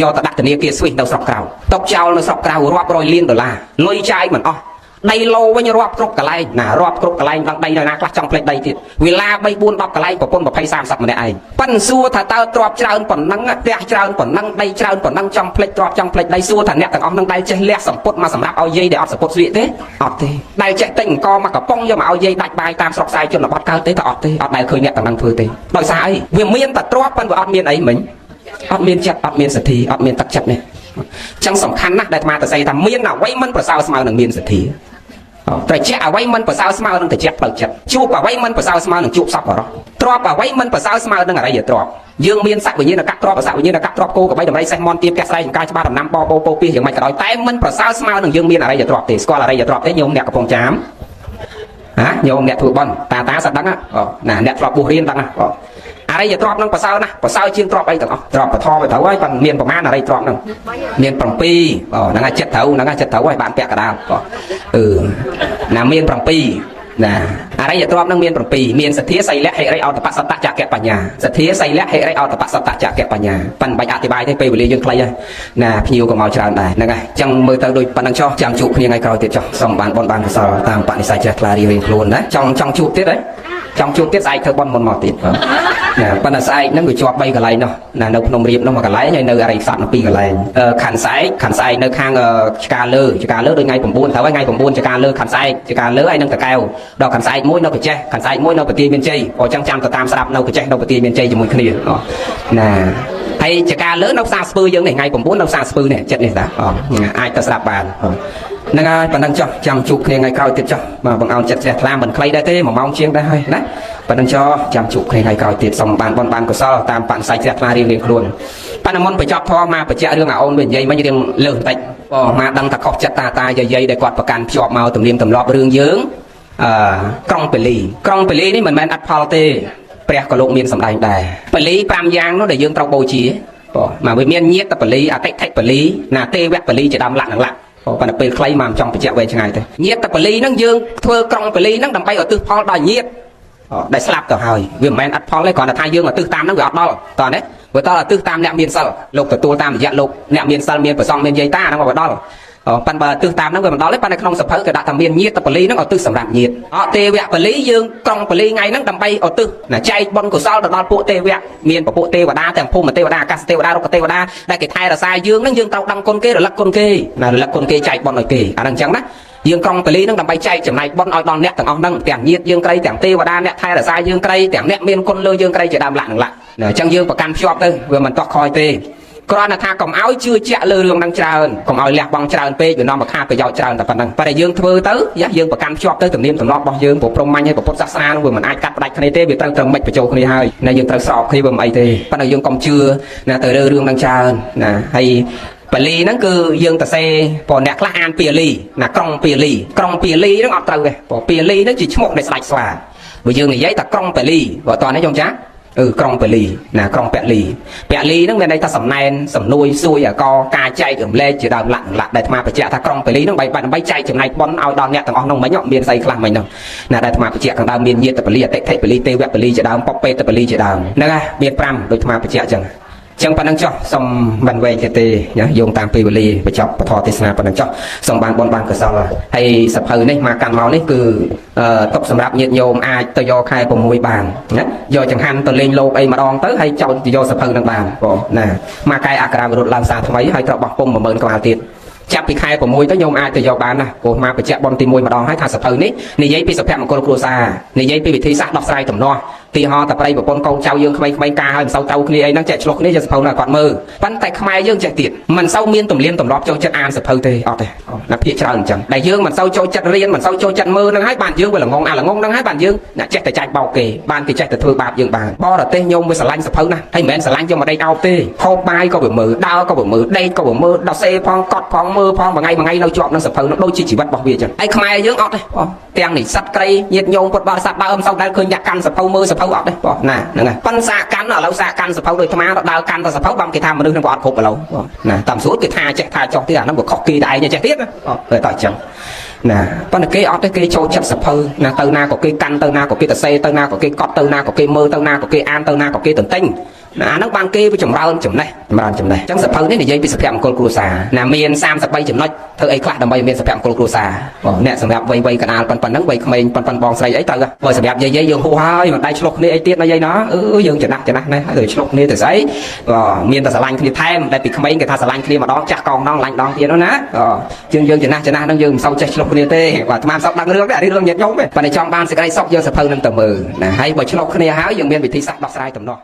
A: លយកទៅដាក់ធនាគារស្វីសនៅស្រុកក្រៅຕົកចោលនៅស្រុកក្រៅរាប់រយលានដុល្លារលុយចាយមិនអស់ដីឡូវិញរាប់គ្រប់កន្លែងណារាប់គ្រប់កន្លែងដល់ដីនៅណាខ្លះចង់ផ្លេចដីទៀតវិឡា3 4 10កន្លែងប្រពន្ធ20 30ម្នាក់ឯងប៉ិនសួរថាតើទ្របច្រើនប៉ុណ្ណឹងផ្ទះច្រើនប៉ុណ្ណឹងដីច្រើនប៉ុណ្ណឹងចង់ផ្លេចទ្របចង់ផ្លេចដីសួរថាអ្នកទាំងអស់នឹងដែលចេះលះសម្ពុតមកសម្រាប់ឲ្យយាយដែលអត់សម្ពុតស្លៀកទេអត់ទេដែលចេះទិញអង្គមកកំប៉ុងយកមកឲ្យយាយដាច់បាយតាមស្រុកខ្សែជនបទកើតទេតើអត់ទេអត់ដែលឃើញអ្នកទាំងហ្នឹងធ្វើទេដោយសារអីវាមានតែទ្របប៉ុន្តែវាអត់មានអីមិញអត់មានចិត្តអត់មានសទ្ធាអត់មានទឹកចិត្តនេះចឹងសំខាន់ណាស់ដែលអាត្មាទៅស្អីថាមានអ្វីមិនប្រសើរស្មើនឹងមានសទ្ធាត្រជាក់អ្វីមិនប្រសើរស្មើនឹងត្រជាក់ផ្លូវចិត្តជួបអ្វីមិនប្រសើរស្មើនឹងជួបសប្បុរសទ្រព្យអ្វីមិនប្រសើរស្មើនឹងអរិយទ្រព្យយើងមានសក្តិវិញ្ញាណកៈទ្រព្យអសក្តិវិញ្ញាណកៈទ្រព្យគោកបីដំរីសេះមន់ទៀបផ្ទះស្រែចំការច្បារដំណាំបបោពោពីយ៉ាងម៉េចក៏ដោយតែមិនប្រសើរស្មើនឹងយើងមានអរិយទ្រព្យទេស្គាល់អរិយទ្រព្យទេញោមអ្នកកំពុងចាមញោមអ្នកធ្វើបន់តាសត្វដឹងណាអ្នកធ្លាប់បួសរៀនដឹងណា อะไรอย่าตรอบนั่งประเสานะประเสาเชียงตรอบไอ้ต่างตรอบประทอไปเถอะไว้ปันเมียนประมาณอะไรตรอบนั่งเมียนปรังปีนั่งเจ็ดเถอะนั่งเจ็ดเถอะไว้บ้านแปะกระดาษน่ะเมียนปรังปีนะอะไรอย่าตรอบนั่งเมียนปรังปีเมียนสถีใส่และให้ไรเอาตะปัสสตะจากแกปัญญาสถีใส่และให้ไรเอาตะปัสสตะจากแกปัญญาปันใบอธิบายให้ไปวิริยยังใครนะพิวก็มาจานได้นะไงจังมือตาโดยปันนังช่อจังจุกยังไงก็ติดจ่อสมบันบนบานกษาตามปณิสัยเจตลารีเรียงโคลนนะจังจุกติดเลยจังจุกติดใส่เธอบนหมอติดปณิสัยนั่งอยู่จอบใบกระไรเนาะนะในพนมเรียบน้องมากระไรในอะไรสัตว์ปีกระไรขันสายในข้างการเลือโดยไงผมบุญแต่ว่าไงผมบุญจะการเลือขันสายจะการเลือไอ้นั่งตะแก้วดอกขันสายมุ้ยน้องกระเจขันสายมุ้ยน้องปฏิเมียนใจพอจังตามสลับน้องกระเจน้องปฏิเมียนใจจะมุ้ยขึ้นนะไอ้จะการเลือน้องสร้างสปือยังไงผมบุญน้องสร้างสปือเนี่ยเจ็ดนี่นะไอ้ตะสลับบานนั่งไงปันนังจ่อจังจุกยังไงเขาติดจ่อมาบังเอาเจ็ดลามเหมือนใครได้เต้หมอมองเชียงได้นะปันนังจ่อจังจุกยังไงเขาติดสมบานบนบานก็ซ้อตามปันใส่เจ็ดมาเรียงครวนปันน้ำมันไปจับทอมาไปเจาะเรื่องเอาเป็นยัยไม่เรื่องเลื่อนไปมาดังตะขอบจัดตายัยได้กอดประกันจอบมาตุ่มเลี้ยงตุ่มรอบเรื่องเยื้องกล้องเปลีนี่เหมือนแมนอัดพอลเต้เปรียกกระโหลกเมียนสำได้ได้เปลีปรามยางnó để dương trâu bầu chỉ mà với miên nhiệt tậpเปลีà táchเปลีน่ะเต้แวะเปลีจะดำหลังปันเป็นใครมาจองไปเจ้าเวชไงเต้nhiệt tậpเปลีนั่งdươngเธอกล้องเปลีนั่งดำไปở tưพอได้nhiệtได้สลับต่อหอยวิมแมนอัดพอลเลยก่อนแต่ทายdương ở tư tam nó gọt đóตอนนี้với to là tư tam nẹm miên sờ lục từ tua tam dạ lục nẹm miên sờ miên phải xong miên dây ta nó vào đóปันบาตื้อตามนั่งเกิดมันđó lấyปันในขนมสับเพอกระดาษทำเมียนnhiệt tậpเปลีนั่งเอาตื้อสำหรับnhiệtเตวะเปลีdươngกล้องเปลีไงนั่งดำไปเอาตื้อน่ะใจบอลกุศลแต่ตอนพวกเตวะเมียนพวกเทวดาแต่พุ่มมาเทวดากัสเทวดาลูกเทวดาได้เกิดไทยละทรายdươngนั่งdươngเตาดังคนเกหรือลักคนเกน่ะลักคนเกใจบอลหน่อยเกดังจังนะdươngกล้องเปลีนั่งดำไปใจจำนายบอลเอาตอนเนี้ยแต่เอานั่งแต่งnhiệt dươngไกลแต่งเทวดาเนี่ยไทยละทรายdươngไกลแต่งเนี้ยเมียนคนเลยdươngไกลจะดำหลังละน่ะจังdươngประกันชอบเต้เพื่อมันต้องคอยเตกรณีทางกล่อมเอาชื่อเจ้าเรื่องดังเจริญกล่อมเอาแหลกบังเจริญเปย์อยู่นอกมาฆ่าไปยาวเจริญแต่ปนังประเดี๋ยวยื่นเถื่อตื้อยะยื่นประกันชอบตื้อถึงเนียมถึงรอบบอกยื่นผมพรมมันให้ผมพุทธศาสนาเพื่อมันอาจกัดได้คดีเต้เบียดตั้งไม่ไปโจคดีให้ในยื่นตรวจสอบที่ผมไอเต้ปนังยื่นกล่อมเชื่อนะแต่เรื่องดังเจริญนะให้ปลีนั่นคือยื่นแต่เซ่พอเนี่ยคลาอันเปียลีนะกรองเปียลีนั่งออกเตาเลยพอเปียลีนั่นจีชั่วโมงในสไลด์สว่าวิยื่นในยัยแต่กรองเปียลีว่าตอนนี้ยงจ้ากรองเปลีนะกรองแปะลีนั่งในถ้าสำแนนสำนุยซุยก็กาใจถึงเล่จะดาวหลักได้มาไปเจาะถ้ากรองเปลีนั่งใบใจถึงในบอลเอาดอนเนี่ยต่างออกน้องไม่ยอมเมียนใส่คลางไม่น้องนะได้มาไปเจาะทางดาวเมียนเยียตเปลีเตะเปลีเตวะเปลีจะดาวป๊อปเปตเปลีจะดาวนะไงเมียนปรำโดยมาไปเจาะจังปันนังจ่อสมบันเวเจเตโยงตามปีบลีไปจับปทเทศนาปันนังจ่อสมบันบนบานกระซอให้สับเพลนี่มาการเมานี่คือตบสำหรับเยียดโยมอาตโยใครผมมวยบานนะโยจังหันตัวเลงโลไอมาดองเตอให้เจ้าโยสับเพลนังบานก็นะมาไกลอากราบรุษลานสาทำไมให้ตรบอกปมมาเมินกมาติดจับปีใครผมมวยต้องโยมอาตโยบานนะผมมาไปเจาะบอลตีมวยมาดองให้ทางสับเพลนี่ในยัยปีสับเพลมันโกลครัวซาในยัยปีวิธีสักดอกไซต่ำนอตีหอแต่ไปแบบปนกองเจ้ายื่งขมายกาให้มันเศร้าเจ้าคลีไอ้นั่งแจกฉลกนี่จะสับเพลน่ะก่อนมือปั้นแต่ขมายยื่งแจกติดมันเศร้าเมียนตุ่มเลี้ยนตุ่มรอบโจจัดอ่านสับเพลเตะออกเลยนับพิจารณาจังได้ยื่งมันเศร้าโจจัดเรียนมันเศร้าโจจัดมือนั่งให้บ้านยื่งไปหลังงหลังงนั่งให้บ้านยื่งน่ะแจกแต่ใจเบาเกบ้านที่แจกแต่เธอบาปยื่งบานบ่อเตะโยมไปสลายสับเพลนะให้แม่สลายโยมมาได้เอาเตะโคบายก็แบบมือดาวก็แบบมือได้ก็แบบมือดาวเซ่พองกอดพองมือพองบางไงเราจอบนั่งสับเพลโดยชีวิตบอกเบียจังไอ้ขมายยื่งออกเลยเตียงนี่สัตว์ไกลเยียดโยมปวดบ่อสัตว์ดาวเศร้าได้เคยอยากกันสับเพลมือสับเพลออกเลยบ่น่ะนั่นไงปัญสากันเราสากันสับเพลโดยธรรมะดาวกันแต่สับเพลบางกิธามมันเรื่องกอดคบเราน่ะตามสูตรกิธาแจกธาจอกที่อ่ะนั่งบวกขอกกีได้เนี่ยแจกเทียบนะเลยต่อยจังน่ะปัญหาเกย์ออกได้เกย์โชว์จัดสับเพลน่ะเติร์นากับเกย์กันเติร์นากับเกย์ตะเซเติร์นากับเกย์กอดเติร์นากับเกย์มือเติร์นากับเกย์อันเติร์นากับเกย์ตื่นเต้นนักบางเกย์ไปจมเราจมได้จังสับเพลนี่เนี่ยยังเป็นสับเพลมโกลครูซาน่ะเมียน3 สับใบจมน้อยเธอไอ้คลาดดำใบเมียนสับเพลมโกลครูซาเนี่ยสำหรับใบกันอาปันนั่งใบเขมรปันบองใส่ไอ้เตอร์ใบสำหรับยัยยังหัวให้มันได้ฉลกนี่ไอ้เตี้ยนะยัยเนาะยังจะนักนะเออฉลกนี่แต่ใส่เมียนแต่สลายคลีแทมได้ปีเขมรกับท่าสลายคลีมาดองจักกองน้องหลังดองเตี้ยแล้วนะยังจะนักนั่งยังเศร้าใจฉลกนี่เต้ว่าทำไมเศร้าดังเรื่องได้เรื่องยัดยงไปปันในจองบ้านสกายซอกยังสับเพลนั่งต่อมือนะให้ใบฉลกนี่หายังเมียนวิธีสักดอกสายต่ำนอ